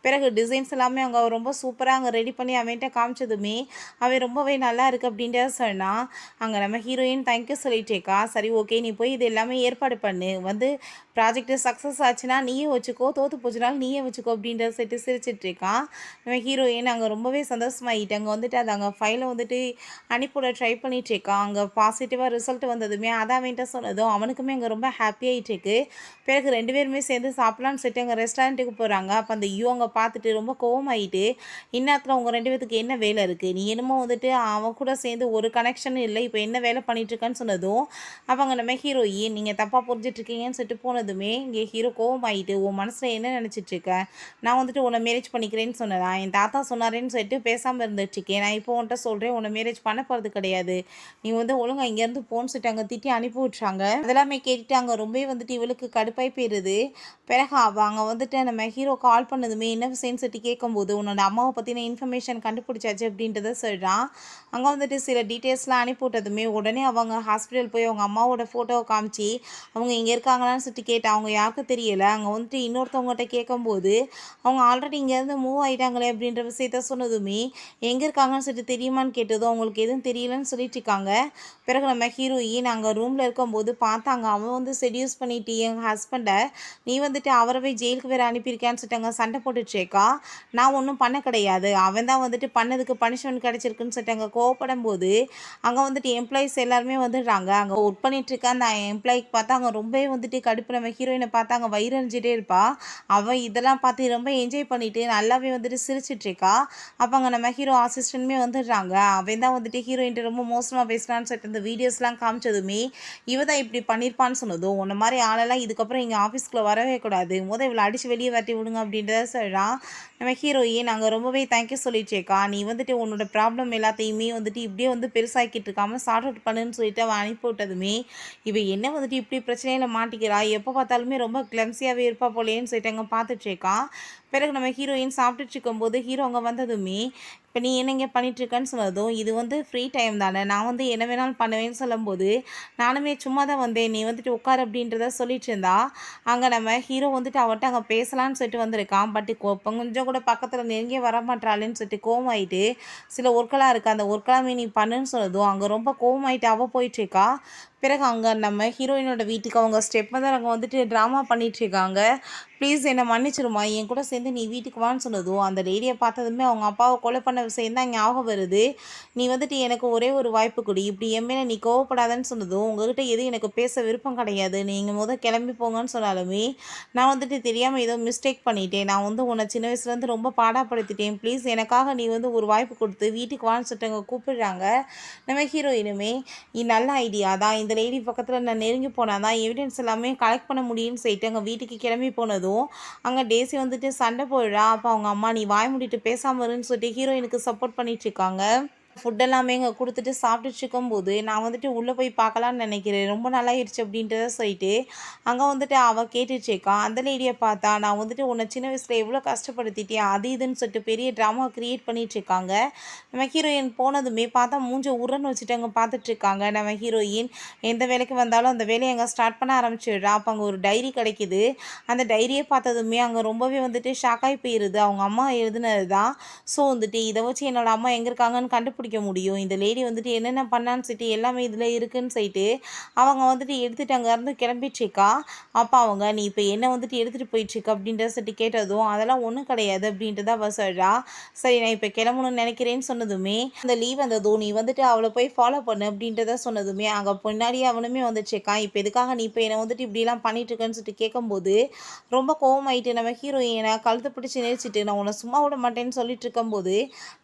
பிறகு டிசைன்ஸ் எல்லாமே அவங்க ரொம்ப சூப்பராக அங்கே ரெடி பண்ணி அவன்கிட்ட காமிச்சதுமே அவன் ரொம்பவே நல்லா இருக்குது அப்படின்றத சொன்னான். அங்கே நம்ம ஹீரோயின் தேங்க்யூ சொல்லிட்டேக்கா. சரி ஓகே நீ போய் இது எல்லாமே ஏற்பாடு பண்ணு, வந்து ப்ராஜெக்ட் சக்ஸஸ் ஆச்சுன்னா நீயே வச்சுக்கோ, தோற்று போச்சுனாலும் நீயே வச்சுக்கோ அப்படின்றத சொல்லிட்டு சிரிச்சிட்ருக்கான். நம்ம ஹீரோயின் அங்கே ரொம்பவே சந்தோஷமாகிட்டு அங்கே வந்துட்டு அது அங்கே ஃபைலை வந்துட்டு அனுப்பிவிட ட்ரை பண்ணிகிட்ருக்கான். அங்கே பாசிட்டிவாக ரிசல்ட் வந்ததுமே அதை அவன்கிட்ட சொன்னதும் அவனுக்குமே அங்கே ரொம்ப ஹாப்பியாகிட்டுருக்கு. பிறகு ரெண்டு பேருமே சேர்ந்து சாப்பிட்லான்னு சொல்லிட்டு அங்கே ரெஸ்டாரண்ட்டுக்கு போகிறாங்க. அப்போ அந்த அவங்க பார்த்துட்டு ரொம்ப கோவமாயிட்டு இந்நேரத்தில் அவங்க ரெண்டு பேத்துக்கு என்ன வேலை இருக்குது, நீ என்னமோ வந்துட்டு அவன் கூட சேர்ந்து ஒரு கனெக்ஷனும் இல்லை, இப்போ என்ன வேலை பண்ணிகிட்ருக்கான்னு சொன்னதும் அவங்க நம்ம ஹீரோயின் நீங்கள் தப்பாக புரிஞ்சிட்ருக்கீங்கன்னு சொல்லிட்டு போனதுமே இங்கே ஹீரோ கோவமாயிட்டு உன் மனசில் என்ன நினச்சிட்ருக்க, நான் வந்துட்டு உன்னை மேரேஜ் பண்ணிக்கிறேன்னு சொன்னதா? என் தாத்தா சொன்னாரேன்னு சொல்லிட்டு பேசாமல் இருந்துட்டுருக்கேன். நான் இப்போ உன்கிட்ட சொல்கிறேன், உன்னை மேரேஜ் பண்ண போகிறது கிடையாது. நீ வந்து ஒழுங்கா இங்கேருந்து போன்னு சொல்லிட்டு அங்கே திட்டி அனுப்பி விட்றாங்க. அதெல்லாமே கேட்டுட்டு அங்கே ரொம்பவே வந்துட்டு இவளுக்கு கடுப்பாய் போயிடுது. பிறகு அவள் அங்கே வந்துட்டு நம்ம ஹீரோ கால் பண்ணதுமே என்ன விஷயம்னு சொல்லிட்டு கேட்கும்போது, உன்னோட அம்மாவை பற்றின இன்ஃபர்மேஷன் கண்டுபிடிச்சாச்சு அப்படின்றத சொல்கிறான். அங்கே வந்துட்டு சில டீட்டெயில்ஸ்லாம் அனுப்பி விட்டதுமே உடனே அவங்க ஹாஸ்பிட்டல் போய் அவங்க அம்மாவோட ஃபோட்டோவை காமிச்சு அவங்க இங்கே இருக்காங்களான்னு சொல்லிட்டு கேட்டா. அவங்க யாருக்கும் தெரியல. அங்கே வந்துட்டு இன்னொருத்தவங்ககிட்ட கேட்கும்போது அவங்க ஆல்ரெடி இங்கேருந்து மூவ் ஆகிட்டாங்களே அப்படின்ற விஷயத்த சொன்னதுமே எங்கே இருக்காங்கன்னு சொல்லிட்டு தெரியுமான்னு கேட்டதும் அவங்களுக்கு எதுவும் தெரியலன்னு சொல்லிட்டு இருக்காங்க. பிறகு நம்ம ஹீரோயின் அங்கே ரூமில் இருக்கும்போது பார்த்தாங்க. அவன் வந்து செடியூஸ் பண்ணிட்டு எங்கள் ஹஸ்பண்டை நீ வந்துட்டு அவரவே ஜெயிலுக்கு வேறு அனுப்பியிருக்கான்னு சொல்லிட்டாங்க. சண்டை போட்டுட்ருக்கா. நான் ஒன்றும் பண்ண கிடையாது, அவன் தான் வந்துட்டு பண்ணதுக்கு பனிஷ்மெண்ட் கிடச்சிருக்குன்னு சொல்லிட்டாங்க. கோவப்படும் போது அங்கே வந்துட்டு எம்ப்ளாயிஸ் எல்லாருமே வந்துடுறாங்க. அங்கே ஒர்க் பண்ணிகிட்ருக்க அந்த எம்ப்ளாய்க்கு பார்த்தா அங்கே ரொம்பவே வந்துட்டு கடுப்பு. நம்ம ஹீரோயினை பார்த்தா அங்கே வயிறறிஞ்சிட்டே இருப்பா. அவன் இதெல்லாம் பார்த்து ரொம்ப என்ஜாய் பண்ணிட்டு நல்லாவே வந்துட்டு சிரிச்சிட்ருக்கா. அப்போ அங்கே நம்ம ஹீரோ அசிஸ்டன்ட்மே வந்துடுறாங்க. அவன் தான் வந்துட்டு ஹீரோயின்ட்டு ரொம்ப மோசமாக பேசுகிறான்னு சொல்லிட்டு இந்த வீடியோஸ்லாம் காமிச்சதுமே இவ தான் இப்படி பண்ணியிருப்பான்னு சொன்னதும் உன்ன மாதிரி ஆளெல்லாம் இதுக்கப்புறம் இங்கே ஆஃபீஸ்க்குள்ளே வரவே கூடாது, இவளை அடித்து வெளியே வரட்டி விடுங்க அப்படின்றத சொல்கிறான். நம்ம ஹீரோயின் நாங்கள் ரொம்பவே தேங்க்யூ சொல்லிட்டேக்கா. நீ வந்துட்டு உன்னோட ப்ராப்ளம் எல்லாத்தையுமே வந்துட்டு இப்படியே வந்து பெருசாக்கிட்டு இருக்காமல் சார்ட் அவுட் பண்ணுன்னு சொல்லிட்டு அவன் அனுப்பி விட்டதுமே இவ என்ன வந்துட்டு இப்படி பிரச்சனையில் மாட்டிக்கிறா, எப்போ பார்த்தாலுமே ரொம்ப கிளம்சியாகவே இருப்பா போலேன்னு சொல்லிட்டு அங்கே பார்த்துட்ருக்கான். பிறகு நம்ம ஹீரோயின் சாப்பிட்டுட்டு இருக்கும்போது ஹீரோ அங்கே வந்ததுமே இப்போ நீ என்ன இங்கே பண்ணிகிட்ருக்கன்னு சொன்னதும் இது வந்து ஃப்ரீ டைம் தானே, நான் வந்து என்ன வேணாலும் பண்ணுவேன்னு சொல்லும்போது நானுமே சும்மா தான் வந்தேன், நீ வந்துட்டு உட்கார் அப்படின்றத சொல்லிட்டு இருந்தா. அங்கே நம்ம ஹீரோ வந்துட்டு அவர்கிட்ட அங்கே பேசலான்னு சொல்லிட்டு வந்திருக்கான். பட் கொஞ்சம் கூட பக்கத்தில் நெருங்கியே வர மாட்டாளேன்னு சொல்லிட்டு கோவமாயிட்டு சில ஒர்க்கெல்லாம் இருக்குது அந்த ஒர்க்கெல்லாமே நீ பண்ணுன்னு சொன்னதும் அங்கே ரொம்ப கோவமாயிட்டு அவள் போயிட்டுருக்கா. பிறகு அங்கே நம்ம ஹீரோயினோட வீட்டுக்கு அவங்க ஸ்டெப் மதர் அங்கே வந்துட்டு ட்ராமா பண்ணிகிட்ருக்காங்க. ப்ளீஸ் என்னை மன்னிச்சிருமா, என் கூட சேர்ந்து நீ வீட்டுக்கு வான்னு சொன்னதும் அந்த லேடியை பார்த்ததுமே அவங்க அப்பாவை கொலை பண்ண விஷயம் தான் ஞாபகம் வருது. நீ வந்துட்டு எனக்கு ஒரே ஒரு வாய்ப்பு கொடு, இப்படி என் மேலே நீ கோவப்படாதன்னு சொன்னதும் உங்ககிட்ட எதுவும் எனக்கு பேச விருப்பம் கிடையாது, நீங்கள் கிளம்பி போங்கன்னு சொன்னாலுமே நான் வந்துட்டு தெரியாமல் ஏதோ மிஸ்டேக் பண்ணிட்டேன், நான் வந்து உன்னை சின்ன வயசுலேருந்து ரொம்ப பாடாப்படுத்திட்டேன், ப்ளீஸ் எனக்காக நீ வந்து ஒரு வாய்ப்பு கொடுத்து வீட்டுக்கு வான்னு சொல்லிட்டு அவங்க கூப்பிடுறாங்க. நம்ம ஹீரோயினுமே இது நல்ல ஐடியா தான், இந்த லேடி பக்கத்தில் நான் நெருங்கி போனால் தான் எவிடன்ஸ் எல்லாமே கலெக்ட் பண்ண முடியும்னு சொல்லிட்டு அங்கே வீட்டுக்கு கிளம்பி போனதும் அங்கே டேசி வந்துட்டு சண்டை போயிடுறா. அப்போ அவங்க அம்மா நீ வாய் மூடிட்டு பேசாமல் இருன்னு சொல்லிட்டு ஹீரோயினுக்கு சப்போர்ட் பண்ணிகிட்ருக்காங்க. ஃபுட் எல்லாமே இங்கே கொடுத்துட்டு சாப்பிட்டுட்டு இருக்கும்போது நான் வந்துட்டு உள்ளே போய் பார்க்கலான்னு நினைக்கிறேன், ரொம்ப நல்லாயிருச்சு அப்படின்றத சொல்லிட்டு அங்கே வந்துட்டு அவள் கேட்டுட்ருக்கான். அந்த லேடியை பார்த்தா நான் வந்துட்டு உன்னை சின்ன வயசில் எவ்வளோ கஷ்டப்படுத்திட்டேன் அது இதுன்னு சொல்லிட்டு பெரிய ட்ராமா க்ரியேட் பண்ணிகிட்ருக்காங்க. நம்ம ஹீரோயின் போனதுமே பார்த்தா மூஞ்ச உரன்னு வச்சுட்டு அங்கே பார்த்துட்ருக்காங்க. நம்ம ஹீரோயின் எந்த வேலைக்கு வந்தாலும் அந்த வேலையை அங்கே ஸ்டார்ட் பண்ண ஆரம்பிச்சிடுறா. அப்போ அங்கே ஒரு டைரி கிடைக்கிது. அந்த டைரியை பார்த்ததுமே அங்கே ரொம்பவே வந்துட்டு ஷாக்காகி போயிடுது. அவங்க அம்மா எழுதுனது தான். ஸோ வந்துட்டு இதை வச்சு என்னோடய அம்மா எங்கே இருக்காங்கன்னு கண்டுபிடிக்க முடியும், இந்த லேடி வந்துட்டு என்னென்ன பண்ணான்னு சொல்லிட்டு எல்லாமே இதில் இருக்குன்னு சொல்லிட்டு அவங்க வந்துட்டு எடுத்துகிட்டு அங்கேருந்து கிளம்பிட்டுருக்கா. அப்போ அவங்க நீ இப்போ என்ன வந்துட்டு எடுத்துகிட்டு போயிட்டுருக்க அப்படின்றத சொல்லிட்டு கேட்டதும் அதெல்லாம் ஒன்றும் கிடையாது அப்படின்றத அவள் சொல்கிறா. சரி நான் இப்போ கிளம்பணும்னு நினைக்கிறேன்னு சொன்னதுமே அந்த லீவ் வந்ததும் நீ வந்துட்டு அவளை போய் ஃபாலோ பண்ணு அப்படின்றத சொன்னதுமே அங்கே பின்னாடியே அவனுமே வந்துட்டுருக்கான். இப்போ எதுக்காக நீ இப்போ என்னை வந்துட்டு இப்படிலாம் பண்ணிட்டுருக்கேன்னு சொல்லிட்டு கேட்கும்போது ரொம்ப கோவமாயிட்டு நம்ம ஹீரோயினை கழுத்தை பிடிச்சி நெரிச்சிட்டு நான் உன்னை சும்மா விட மாட்டேன்னு சொல்லிட்டு இருக்கும்போது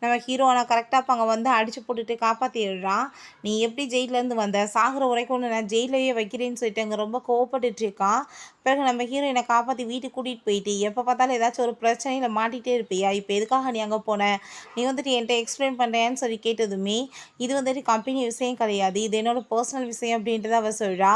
நம்ம ஹீரோ ஆனால் கரெக்டாக அப்போ அங்கே வந்து அடித்து போட்டுட்டு காப்பாற்றிடுறான். நீ எப்படி ஜெயிலேருந்து வந்த, சாகிற வரைக்கும் ஒன்று நான் ஜெயிலையே வைக்கிறேன்னு சொல்லிட்டு அங்கே ரொம்ப கோவப்பட்டுட்ருக்கான். பிறகு நம்ம ஹீரோயினை காப்பாற்றி வீட்டுக்கு கூட்டிகிட்டு போயிட்டு எப்போ பார்த்தாலும் ஏதாச்சும் ஒரு பிரச்சனையில் மாட்டிகிட்டே இருப்பியா, இப்போ எதுக்காக நீ அங்கே போன, நீ வந்துட்டு என்கிட்ட எக்ஸ்பிளைன் பண்ணுறேன்னு சொல்லி கேட்டதுமே இது வந்துட்டு கம்பெனி விஷயம் கிடையாது, இது என்னோடய பர்சனல் விஷயம் அப்படின்றத அவள் சொல்கிறா.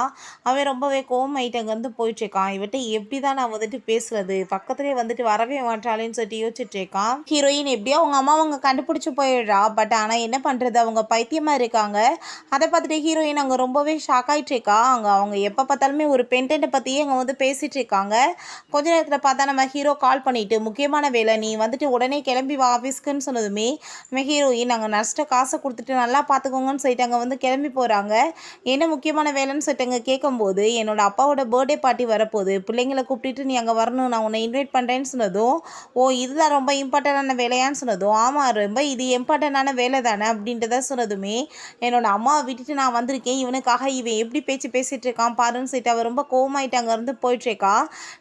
அவன் ரொம்பவே கோவமாயிட்டு அங்கேருந்து போயிட்டுருக்கான். இவட்ட எப்படி தான் நான் வந்துட்டு பேசுறது, பக்கத்துலேயே வந்துட்டு வரவே மாட்டாளேன்னு சொல்லிட்டு யோசிச்சுட்ருக்கான். ஹீரோயின் எப்படியோ அவங்க அம்மா அவங்க கண்டுபிடிச்சி போயிடுறா. பட் ஆனால் என்ன பண்ணுறது, அவங்க பைத்தியமாக இருக்காங்க. அதை பார்த்துட்டு ஹீரோயின் அங்கே ரொம்பவே ஷாக் ஆகிட்டுருக்கா. அவங்க எப்போ பார்த்தாலுமே ஒரு பென்டென்ட்டை பற்றியே அங்கே வந்து பேசிகிட்டு இருக்காங்க. கொஞ்ச நேரத்தில் பார்த்தா நம்ம ஹீரோ கால் பண்ணிவிட்டு முக்கியமான வேலை நீ வந்துட்டு உடனே கிளம்பி வா ஆஃபீஸ்க்குன்னு சொன்னதுமே நம்ம ஹீரோயின் அங்கே நஷ்ட காசை கொடுத்துட்டு நல்லா பார்த்துக்கோங்கன்னு சொல்லிட்டு அங்கே வந்து கிளம்பி போகிறாங்க. என்ன முக்கியமான வேலைன்னு சொல்லிட்டு அங்கே கேட்கும்போது என்னோட அப்பாவோட பர்த்டே பார்ட்டி வரப்போகுது, பிள்ளைங்களை கூப்பிட்டுட்டு நீ அங்கே வரணும், நான் உன்னை இன்வைட் பண்ணுறேன்னு சொன்னதும் ஓ இதுதான் ரொம்ப இம்பார்ட்டண்டான வேலையான்னு சொன்னதும் ஆமாம் ரொம்ப இது இம்பார்ட்டண்டான வேலை தானே அப்படின்றத சொன்னதுமே என்னோட அம்மாவை விட்டுட்டு நான் வந்திருக்கேன், இவனுக்காக இவன் எப்படி பேசிகிட்டு இருக்கான் பாருன்னு சொல்லிட்டு அவள் ரொம்ப கோவமாயிட்டு அங்கேருந்து போயிட்டுருக்கா.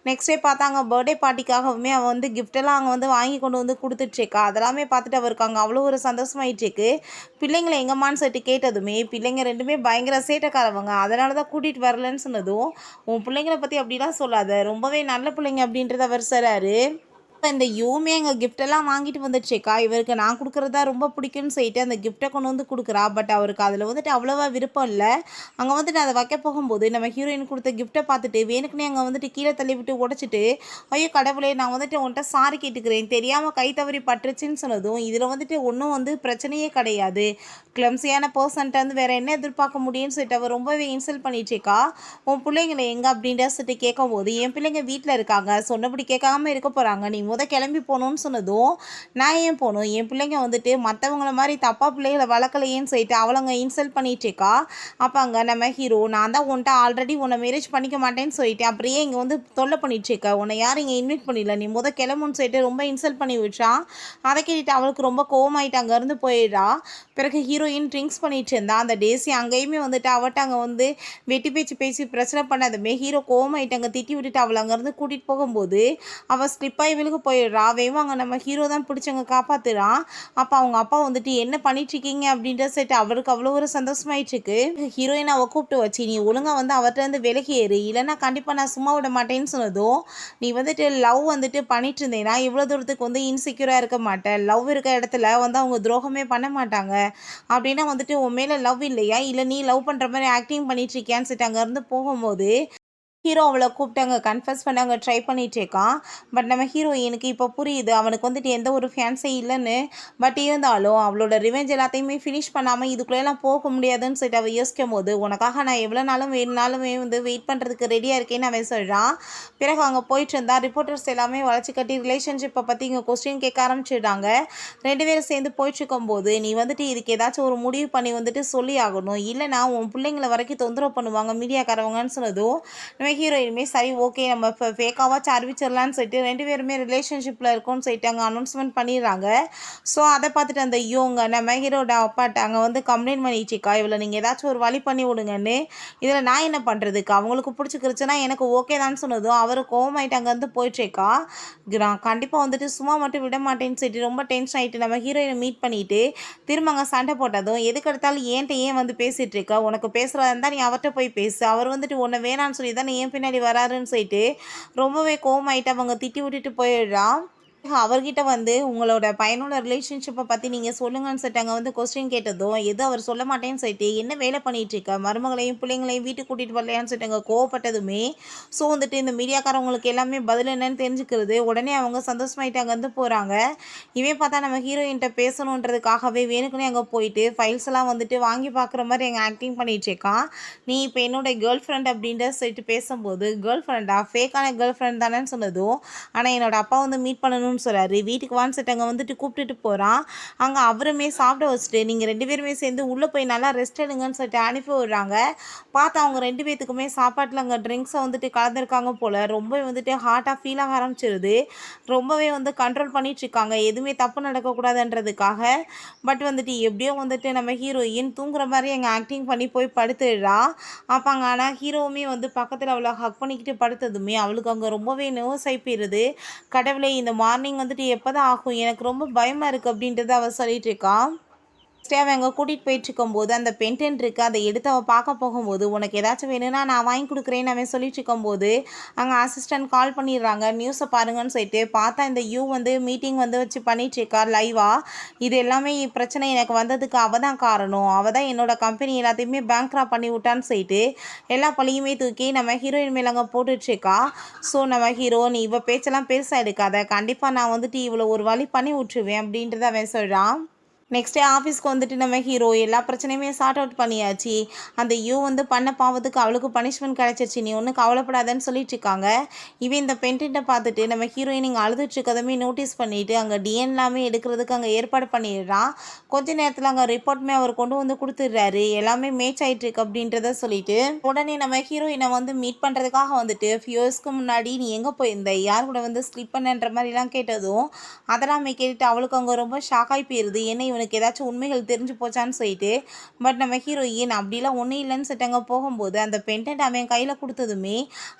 நெக்ஸ்ட் டே பார்த்தாங்க பர்த்டே பார்ட்டிக்காகவுமே அவள் வந்து கிஃப்டெல்லாம் அங்கே வந்து வாங்கி கொண்டு வந்து கொடுத்துட்ருக்கா. அதெல்லாமே பார்த்துட்டு அவர் இருக்காங்க அவ்வளோ ஒரு சந்தோஷமாயிட்டுருக்கு. பிள்ளைங்களை எங்கம்மான்னு சொல்லிட்டு கேட்டதுமே பிள்ளைங்க ரெண்டுமே பயங்கர சேட்டைக்காரவங்க, அதனால தான் கூட்டிகிட்டு வரலன்னு சொன்னதும் உன் பிள்ளைங்களை பற்றி அப்படிலாம் சொல்லாத, ரொம்பவே நல்ல பிள்ளைங்க அப்படின்றத அவர் சொல்கிறாரு. இந்த யூமே எங்க கிஃப்ட்டெல்லாம் வாங்கிட்டு வந்துடுச்சேக்கா, இவருக்கு நான் குடுக்குறது தான் ரொம்ப பிடிக்கும்னு சொல்லிட்டு அந்த கிஃப்ட்ட கொண்டு வந்து குடுக்குறா. பட் அவருக்கு அதில வந்துட்டு அவ்வளவா விருப்பம் இல்ல. அங்க வந்துட்டு அத வைக்க போகும்போது, நம்ம ஹீரோயின் குடுத்த கிஃப்ட்ட பார்த்துட்டு வேணுக்குன்னே அங்க வந்துட்டு கீழ தள்ளிவிட்டு உடைச்சுட்டு, "ஐயோ கடவுளே! நான் வந்துட்டு உன்ட்ட சாரி கேட்டுக்கிறேன். தெரியாம கை தவறி பட்டுருச்சுன்னு" சொன்னதும், இதில வந்துட்டு ஒண்ணும் வந்து பிரச்சனையே கிடையாது. கிளம்ஸியான பெர்சன்ட்ட வந்து வேற என்ன எதிர்பார்க்க முடியும்னு சொல்லிட்டு அவ ரொம்பவே இன்சல்ட் பண்ணிடுச்சேக்கா. "உன் புள்ளைங்கள எங்க?" அப்படின்ட்டு சொல்லிட்டு கேட்கும்போது, "என் பிள்ளைங்க வீட்ல இருக்காங்க. சொன்னபடி கேட்காம இருக்க போறாங்க. நீ கிளம்பி போணும்னு சொன்னதும், நான் ஏன் போணும்? என் பிள்ளைங்க வந்துட்டு மத்தவங்கள மாரி தப்பா பிள்ளைகள வளர்க்கலையேன்னு சொல்லிட்டு அவளங்க இன்சல்ட் பண்ணிட்டுருக்கா. அப்ப அங்க நம்ம ஹீரோ, "நான் தான் உன்ட்ட ஆல்ரெடி உன்ன மேரேஜ் பண்ணிக்க மாட்டேன்னு சொல்லிட்டேன். அப்புறம் ஏன் இங்க வந்து தொல்ல பண்ணிட்டுருக்க? உன்ன யாரும் இங்க இன்வைட் பண்ணல. நீ கிளம்புன்னு" சொல்லிட்டு ரொம்ப இன்சல்ட் பண்ணி விட்றான். அத கேட்டுட்டு அவளுக்கு ரொம்ப கோவமாயிட்டு அங்கருந்து போயிடுறா. பிறகு ஹீரோயின் ட்ரிங்க்ஸ் பண்ணிட்டு இருந்தா. அந்த டேஸி அங்கேயுமே வந்துட்டு அவட்ட அங்க வந்து வெட்டி பேச்சு பேசி பிரச்சனை பண்ணதுமே ஹீரோ கோவமாயிட்டு அங்க திட்டி விட்டுட்டு அவள அங்கருந்து கூட்டிட்டு போகும்போது, அவ ஸ்லிப் ஆயி விழுக போயிடுறா. வேகமா அங்க நம்ம ஹீரோ தான் பிடிச்சு அங்க காப்பாத்துறான். அப்ப அவங்க அப்பா வந்துட்டு, "என்ன பண்ணிட்டுருக்கீங்க?" அப்படின்ற சொல்லிட்டு அவருக்கு அவ்வளோ ஒரு சந்தோஷமாயிட்டுருக்கு. ஹீரோயின் அவ கூப்பிட்டு வச்சு, "நீ ஒழுங்கா வந்து அவர்ட்டருந்து விலகி ஏறு. இல்லன்னா கண்டிப்பா நான் சும்மா விட மாட்டேன்னு" சொன்னதும், "நீ வந்துட்டு லவ் வந்துட்டு பண்ணிட்டு இருந்தேன்னா, இவ்வளோ தூரத்துக்கு வந்து இன்செக்யூரா இருக்க மாட்ட. லவ் இருக்க இடத்துல வந்து அவங்க துரோகமே பண்ண மாட்டாங்க. அப்படின்னா வந்துட்டு உன் மேல லவ் இல்லையா? இல்ல நீ லவ் பண்ற மாரி ஆக்டிங் பண்ணிட்டு இருக்கியான்னு" சொல்லிட்டு அங்கருந்து போகும்போது ஹீரோ அவள கூப்பிட்டு அங்க கன்ஃபெஸ் பண்ண அங்க ட்ரை பண்ணிட்டு இருக்கான். பட் நம்ம ஹீரோயினுக்கு இப்போ புரியுது. அவனுக்கு வந்துட்டு எந்த ஒரு ஃபியான்ஸே இல்லன்னு. பட் இருந்தாலும் அவளோட ரிவெஞ்ச் எல்லாத்தையுமே ஃபினிஷ் பண்ணாம இதுக்குள்ளேலாம் போக முடியாதுன்னு சொல்லிட்டு அவ யோசிக்கும்போது, "உனக்காக நான் எவ்வளோ நாளும் வேணுனாலுமே வந்து வெயிட் பண்ணுறதுக்கு ரெடியா இருக்கேன்னு" அவன் சொல்றான். பிறகு அங்க போயிட்டு இருந்தா ரிப்போர்ட்டர்ஸ் எல்லாமே வளச்சு கட்டி ரிலேஷன்ஷிப்ப பத்தி இங்க கொஸ்டின் கேட்க ஆரம்பிச்சுடுறாங்க. 2 பேரும் சேர்ந்து போயிட்டுருக்கும்போது, "நீ வந்துட்டு இதுக்கு ஏதாச்சும் ஒரு முடிவு பண்ணி வந்துட்டு சொல்லி ஆகணும். இல்லன்னா உன் பிள்ளைங்கள வரைக்கும் தொந்தரவு பண்ணுவாங்க மீடியாக்காரவங்கன்னு" சொன்னதும், நம்ம ஹீரோயினுமே சரி ஓகே நம்ம இப்போ ஃபேக்காவாச்சும் அறிவிச்சிடலான்னு சொல்லிட்டு 2 பேருமே ரிலேஷன்ஷிப்பில் இருக்கோம்னு சொல்லிட்டு அங்கே அனௌன்ஸ்மெண்ட் பண்ணிடுறாங்க. ஸோ அதை பார்த்துட்டு அந்த இவங்க நம்ம ஹீரோட அப்பாட்ட அங்கே வந்து கம்ப்ளைண்ட் பண்ணிட்டுருக்கா, இவளை நீங்கள் ஏதாச்சும் ஒரு வழி பண்ணி விடுங்கன்னு. இதில் நான் என்ன பண்ணுறதுக்கு, அவங்களுக்கு பிடிச்சிக்கிருச்சுன்னா எனக்கு ஓகே தான் சொன்னதும் அவர் கோவமாயிட்டு அங்கேருந்து போயிட்டுருக்கா. நான் கண்டிப்பாக வந்துட்டு சும்மா மட்டும் விட மாட்டேன்னு சொல்லிட்டு ரொம்ப டென்ஷன் ஆகிட்டு நம்ம ஹீரோயினை மீட் பண்ணிட்டு திரும்ப அங்கே சண்டை போட்டதும், எதுக்கு எடுத்தாலும் ஏன்ட்ட ஏன் வந்து பேசிகிட்டு இருக்க, உனக்கு பேசுகிறதா இருந்தால் நீ அவர்கிட்ட போய் பேசு, அவர் வந்துட்டு உன்னை வேணான்னு சொல்லி தான் ஏன் பின்னாடி வராருன்னு சொல்லிட்டு ரொம்பவே கோவமாயிட்டு அவங்க திட்டி விட்டுட்டு போயிடுறா. அவர்கிட்ட வந்து உங்களோட பையனோட ரிலேஷன்ஷிப்பை பற்றி நீங்கள் சொல்லுங்கன்னு சொல்லிட்டு அங்கே வந்து கொஸ்டின் கேட்டதும் எது அவர் சொல்ல மாட்டேன்னு சொல்லிட்டு என்ன வேலை பண்ணிட்டு இருக்க மருமகளையும் பிள்ளைங்களையும் வீட்டுக்கு கூட்டிகிட்டு வரலையான்னு சொல்லிட்டு அங்கே கோவப்பட்டதுமே ஸோ வந்துட்டு இந்த மீடியாக்காரவங்களுக்கு எல்லாமே பதில் என்னன்னு தெரிஞ்சுக்கிறது உடனே அவங்க சந்தோஷமாயிட்டு அங்கே வந்து போகிறாங்க. இவன் பார்த்தா நம்ம ஹீரோயின்ட்ட பேசணுன்றதுக்காகவே வேணுக்குன்னே அங்கே போயிட்டு ஃபைல்ஸ் எல்லாம் வந்துட்டு வாங்கி பார்க்குற மாதிரி எங்கள் ஆக்டிங் பண்ணிட்டு இருக்கான். "நீ இப்போ என்னோட கேர்ள் ஃப்ரெண்ட்" அப்படின்ற சொல்லிட்டு பேசும்போது, "கேர்ள் ஃப்ரெண்டா ஃபேக்கான கேர்ள் ஃப்ரெண்ட் தானேன்னு" சொன்னதும், "ஆனால் என்னோட அப்பா வந்து மீட் பண்ணணும்னு சொல்கிறாரு, வீட்டுக்கு வான்னு சொல்லிட்டு அங்கே வந்துட்டு கூப்பிட்டுட்டு போகிறான்." அங்கே அவருமே சாப்பிட வச்சுட்டு நீங்கள் 2 பேருமே சேர்ந்து உள்ளே போய் நல்லா ரெஸ்ட் எடுங்கன்னு சொல்லிட்டு அனுப்பி விடுறாங்க. பார்த்தா அவங்க 2 பேத்துக்குமே சாப்பாட்டில் அங்கே ட்ரிங்க்ஸை வந்துட்டு கலந்துருக்காங்க போல். ரொம்பவே வந்துட்டு ஹார்ட்டாக ஃபீல் ஆக ஆரம்பிச்சிருது. ரொம்பவே வந்து கண்ட்ரோல் பண்ணிகிட்ருக்காங்க எதுவுமே தப்பு நடக்கக்கூடாதுன்றதுக்காக. பட் வந்துட்டு எப்படியோ வந்துட்டு நம்ம ஹீரோயின் தூங்குற மாதிரி எங்கள் ஆக்டிங் பண்ணி போய் படுத்துடுறா. அப்போ அங்கே ஆனால் ஹீரோவுமே வந்து பக்கத்தில் அவளை ஹக் பண்ணிக்கிட்டு படுத்ததுமே அவளுக்கு அங்கே ரொம்பவே நர்வஸ் ஆகி போயிடுது. "கடவுளே இந்த மார்னிங் வந்துட்டு எப்போ தான் ஆகும், எனக்கு ரொம்ப பயமாக இருக்குது" அப்படின்றத அவள் சொல்லிட்டு இருக்கா. நெக்ஸ்ட் அவன் அங்கே கூட்டிகிட்டு போயிட்டுருக்கும்போது அந்த பென்டென்ட் இருக்குது அதை எடுத்து அவள் பார்க்க போகும்போது, "உனக்கு ஏதாச்சும் வேணும்னா நான் வாங்கி கொடுக்குறேன்னு" அவன் சொல்லிட்டு இருக்கும்போது அங்கே அசிஸ்டன்ட் கால் பண்ணிடுறாங்க நியூஸை பாருங்கன்னு சொல்லிட்டு. பார்த்தா இந்த வந்து மீட்டிங் வந்து வச்சு பண்ணிகிட்ருக்கா லைவாக. "இது எல்லாமே பிரச்சனை எனக்கு வந்ததுக்கு அவள் தான் காரணம், அவள் தான் என்னோட கம்பெனி எல்லாத்தையுமே பேங்க்ராப்ட் பண்ணி விட்டான்னு" சொல்லிட்டு எல்லா பழியுமே தூக்கி நம்ம ஹீரோயின் மேலே அங்கே போட்டுட்ருக்கா. ஸோ நம்ம ஹீரோ, "நீ இவ பேச்செல்லாம் பெருசாக எடுக்காத, கண்டிப்பாக நான் வந்துட்டு இவ்வளோ ஒரு வழி பண்ணி விட்ருவேன்" அப்படின்றத அவன் சொல்கிறான். நெக்ஸ்ட் டே ஆஃபீஸ்க்கு வந்துட்டு நம்ம ஹீரோ எல்லா பிரச்சனையுமே சார்ட் அவுட் பண்ணியாச்சு. அந்த வந்து பண்ண பாவத்துக்கு அவளுக்கு பனிஷ்மெண்ட் கிடைச்சிருச்சு, நீ ஒன்றும் கவலைப்படாதன்னு சொல்லிட்டு இருக்காங்க. இவன் இந்த பெயிண்ட்டை பார்த்துட்டு நம்ம ஹீரோயின் இங்கே அழுதுட்டு இருக்கதமே நோட்டீஸ் பண்ணிட்டு அங்கே டிஎன்லாமே எடுக்கிறதுக்கு அங்கே ஏற்பாடு பண்ணிடுறான். கொஞ்ச நேரத்தில் அங்கே ரிப்போர்ட்டுமே அவர் கொண்டு வந்து கொடுத்துட்றாரு. எல்லாமே மேட்ச் ஆகிட்டு இருக்கு அப்படின்றத சொல்லிட்டு உடனே நம்ம ஹீரோயினை வந்து மீட் பண்ணுறதுக்காக வந்துட்டு ஃபியூஸ்க்கு முன்னாடி நீ எங்கே போயிருந்த, யார் கூட வந்து ஸ்லிப் பண்ணன்ற மாதிரிலாம் கேட்டதும் அதெல்லாமே கேட்டுட்டு அவளுக்கு அங்கே ரொம்ப ஷாக் ஆகி போயிருது. என்ன இவனுக்கு ஏதாச்சும் உண்மைகள் தெரிஞ்சு போச்சான்னு சொல்லிட்டு. பட் நம்ம ஹீரோயின் அப்படிலாம் ஒன்றும் இல்லைன்னு சொல்லிட்டாங்க. போகும்போது அந்த பென்டென்ட் அவன் கையில் கொடுத்ததுமே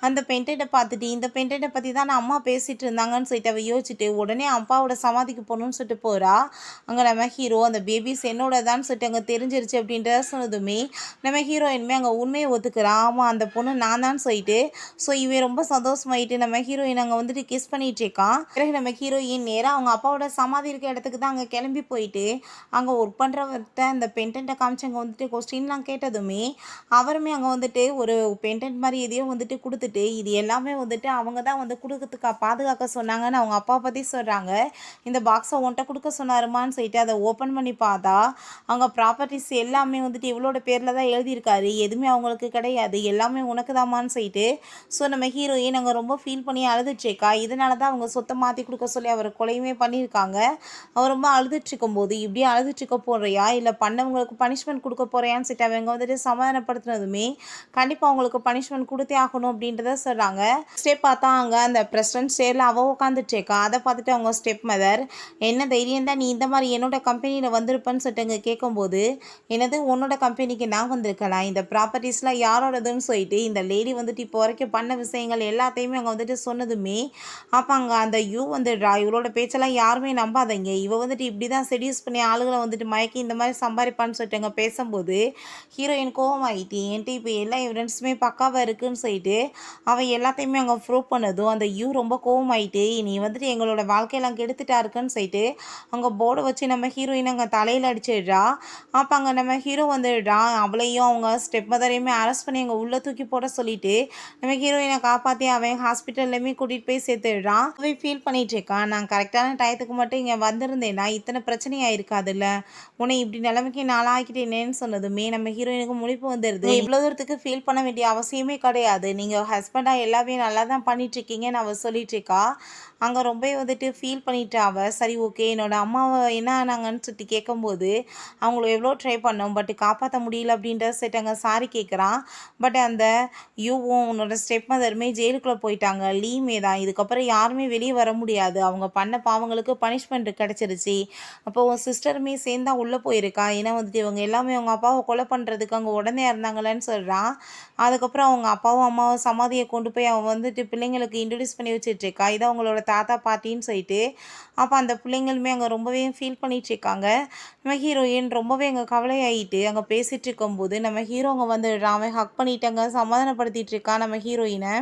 அந்த பென்டென்ட்டை பார்த்துட்டு இந்த பென்டென்ட்டை பற்றி தான் நான் அம்மா பேசிகிட்டு இருந்தாங்கன்னு சொல்லிட்டு அவள் யோசிச்சுட்டு உடனே அப்பாவோட சமாதிக்கு போகணும்னு சொல்லிட்டு போகிறா. அங்கே நம்ம ஹீரோ அந்த பேபிஸ் என்னோடதான்னு சொல்லிட்டு அங்கே தெரிஞ்சிருச்சு அப்படின்றத சொன்னதுமே நம்ம ஹீரோயினுமே அங்கே உண்மையை ஒத்துக்கிறா. ஆமாம் அந்த பொண்ணு நான் தான் சொல்லிட்டு. ஸோ இவன் ரொம்ப சந்தோஷமாயிட்டு நம்ம ஹீரோயின் அங்கே வந்துட்டு கிஸ் பண்ணிட்டு இருக்கான். பிறகு நம்ம ஹீரோயின் நேராக அவங்க அப்பாவோட சமாதி இருக்க இடத்துக்கு தான் அங்கே கிளம்பி போயிட்டு அங்கே ஒர்க் பண்ணுறவர்கிட்ட அந்த பென்டென்ட்டை காமிச்சு அங்கே வந்துட்டு கொஸ்டின்லாம் கேட்டதுமே அவருமே அங்கே வந்துட்டு ஒரு பென்டென்ட் மாதிரி எதையோ வந்துட்டு கொடுத்துட்டு இது எல்லாமே வந்துட்டு அவங்க தான் வந்து கொடுக்கறதுக்கு பாதுகாக்க சொன்னாங்கன்னு அவங்க அப்பா பற்றி சொல்கிறாங்க. இந்த பாக்ஸை உன்கிட்ட கொடுக்க சொன்னாருமான்னு சொல்லிட்டு அதை ஓப்பன் பண்ணி பார்த்தா அவங்க ப்ராப்பர்ட்டிஸ் எல்லாமே வந்துட்டு இவளோட பேரில் தான் எழுதியிருக்காரு. எதுவுமே அவங்களுக்கு கிடையாது, எல்லாமே உனக்கு தாமான்னு சொல்லிட்டு. ஸோ நம்ம ஹீரோயின் அங்கே ரொம்ப ஃபீல் பண்ணி அழுதுட்ருக்கா. இதனால தான் அவங்க சொத்தை மாற்றி கொடுக்க சொல்லி அவர் கொலையுமே பண்ணியிருக்காங்க. அவர் ரொம்ப அழுதுட்ருக்கும்போது இப்படியே அழுதுட்ருக்க போகிறியா இல்லை பண்ணவங்களுக்கு பனிஷ்மெண்ட் கொடுக்க போகிறியான்னு சொல்லிட்டு அவங்க வந்துட்டு சமாதானப்படுத்தினதுமே கண்டிப்பாக அவங்களுக்கு பனிஷ்மெண்ட் கொடுத்தே ஆகணும் அப்படின்றத சொல்கிறாங்க. ஸ்டெப் பார்த்தா அங்கே அந்த பிரசிடென்ட் சேர்ல அவள் உட்காந்துட்ருக்கா. அதை பார்த்துட்டு அவங்க ஸ்டெப் மதர் என்ன தைரியம் தான் நீ இந்த மாதிரி என்னோட கம்பெனியில் வந்திருப்பேன்னு சொல்லிட்டு அங்கே கேட்கும்போது என்னது உன்னோட கம்பெனிக்கு நான் வந்திருக்கலாம், இந்த ப்ராப்பர்ட்டிஸ்லாம் யாரோடதுன்னு சொல்லிட்டு இந்த லேடி வந்துட்டு இப்போ வரைக்கும் பண்ண விஷயங்கள் எல்லாத்தையுமே அங்கே வந்துட்டு சொன்னதுமே அப்போ அங்கே அந்த வந்துடுறா. இவளோட பேச்செல்லாம் யாருமே நம்பாதீங்க, இவ வந்துட்டு இப்படி தான் செடியூஸ் பண்ணி ஆளுகளை வந்துட்டு மயக்கி இந்த மாதிரி சம்பாதிப்பான்னு சொல்லிட்டு அங்கே பேசும்போது ஹீரோயின் கோவம் ஆகிட்டு என்கிட்ட இப்போ எல்லா எவிடன்ஸுமே பக்காவாக இருக்குன்னு சொல்லிட்டு அவள் எல்லாத்தையுமே அங்கே ப்ரூவ் பண்ணதும் அந்த ரொம்ப கோவமாயிட்டு நீ வந்துட்டு எங்களோட வாழ்க்கையெல்லாம் கெடுத்துட்டா இருக்குன்னு சொல்லிட்டு அங்கே போர்டை வச்சு நம்ம ஹீரோயின் அங்கே தலையில் அடிச்சிடுறா. அப்போ அங்கே நம்ம ஹீரோ வந்துடுறா. அவளையும் அவங்க ஸ்டெப் மதரையுமே அரெஸ்ட் பண்ணி அங்கே உள்ளே தூக்கி போட சொல்லிட்டு நம்ம ஹீரோயினை காப்பாற்றி அவன் ஹாஸ்பிட்டல்லையுமே கூட்டிகிட்டு போய் சேர்த்துடுறான். அவன் ஃபீல் பண்ணிட்டு இருக்கான், நான் கரெக்டான டயத்துக்கு மட்டும் இங்கே வந்திருந்தேன்னா இத்தனை பிரச்சனையாக இருக்காதுல்ல, உன்னை இப்படி நிலைமைக்கு நாளாக்கிட்டேனேன்னு சொன்னதுமே நம்ம ஹீரோயினுக்கு முழிப்பு வந்துடுது. இவ்வளோ தூரத்துக்கு ஃபீல் பண்ண வேண்டிய அவசியமே கிடையாது, நீங்கள் ஹஸ்பண்டாக எல்லாமே நல்லா தான் பண்ணிட்டுருக்கீங்கன்னு அவள் சொல்லிட்டுருக்கா. அங்கே ரொம்ப வந்துட்டு ஃபீல் பண்ணிட்டு அவள் சரி ஓகே என்னோடய அம்மாவை என்ன ஆனாங்கன்னு சொல்லிட்டு கேட்கும்போது அவங்கள எவ்வளோ ட்ரை பண்ணோம் பட் காப்பாற்ற முடியல அப்படின்ற செட் அங்கே சாரி கேட்குறான். பட் அந்த உன்னோட ஸ்டெப் மதருமே ஜெயிலுக்குள்ளே போயிட்டாங்க, லீமே தான், இதுக்கப்புறம் யாருமே வெளியே வர முடியாது, அவங்க பண்ண பாவங்களுக்கு பனிஷ்மெண்ட் கிடச்சிருச்சு. அப்போ உன் சிஸ்டருமே சேர்ந்தா உள்ளே போயிருக்கா, ஏன்னா வந்துட்டு இவங்க எல்லாமே அவங்க அப்பாவை கொலை பண்ணுறதுக்கு அங்கே உடனே இருந்தாங்களேன்னு சொல்கிறான். அதுக்கப்புறம் அவங்க அப்பாவும் அம்மாவும் சமாதியை கொண்டு போய் அவன் வந்துட்டு பிள்ளைங்களுக்கு இன்ட்ரடியூஸ் பண்ணி வச்சுட்ருக்கா, இதை அவங்களோட தாத்தா பாட்டின்னு சொல்லிட்டு. அப்போ அந்த பிள்ளைங்களுமே அங்கே ரொம்பவே ஃபீல் பண்ணிகிட்ருக்காங்க. நம்ம ஹீரோயின் ரொம்பவே அங்கே கவலையாயிட்டு அங்கே பேசிகிட்டு இருக்கும்போது நம்ம ஹீரோ அங்கே வந்துடுறான். அவன் ஹக் பண்ணிட்டு அங்கே சமாதானப்படுத்திட்டு இருக்கான் நம்ம ஹீரோயினை.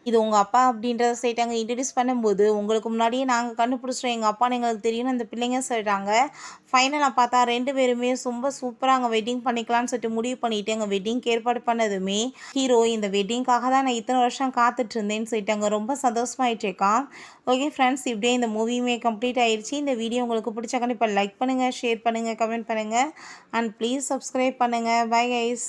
இது உங்கள் அப்பா அப்படின்றத சைட்டு அங்கே இன்ட்ரடியூஸ் பண்ணும்போது உங்களுக்கு முன்னாடியே நாங்கள் கண்டுபிடிச்சிட்டோம் எங்கள் அப்பான்னு எங்களுக்கு தெரியும்னு அந்த பிள்ளைங்க சொல்கிறாங்க. ஃபைனலாக பார்த்தா 2 பேருமே ரொம்ப சூப்பராக அங்கே வெட்டிங் பண்ணிக்கலாம்னு சொல்லிட்டு முடிவு பண்ணிவிட்டு அங்கே வெட்டிங்க்கு ஏற்பாடு பண்ணதுமே ஹீரோ இந்த வெட்டிங்காக தான் நான் இத்தனை வருஷம் காத்துட்டு இருந்தேன்னு சொல்லிட்டு அங்கே ரொம்ப சந்தோஷமாயிட்டு இருக்கான். ஓகே ஃப்ரெண்ட்ஸ், இப்படியே இந்த மூவியுமே கம்ப்ளீட் ஆயிடுச்சு. இந்த வீடியோ உங்களுக்கு பிடிச்சா கண்டிப்பாக லைக் பண்ணுங்கள், ஷேர் பண்ணுங்கள், கமெண்ட் பண்ணுங்கள் அண்ட் ப்ளீஸ் சப்ஸ்கிரைப் பண்ணுங்கள். Bye guys.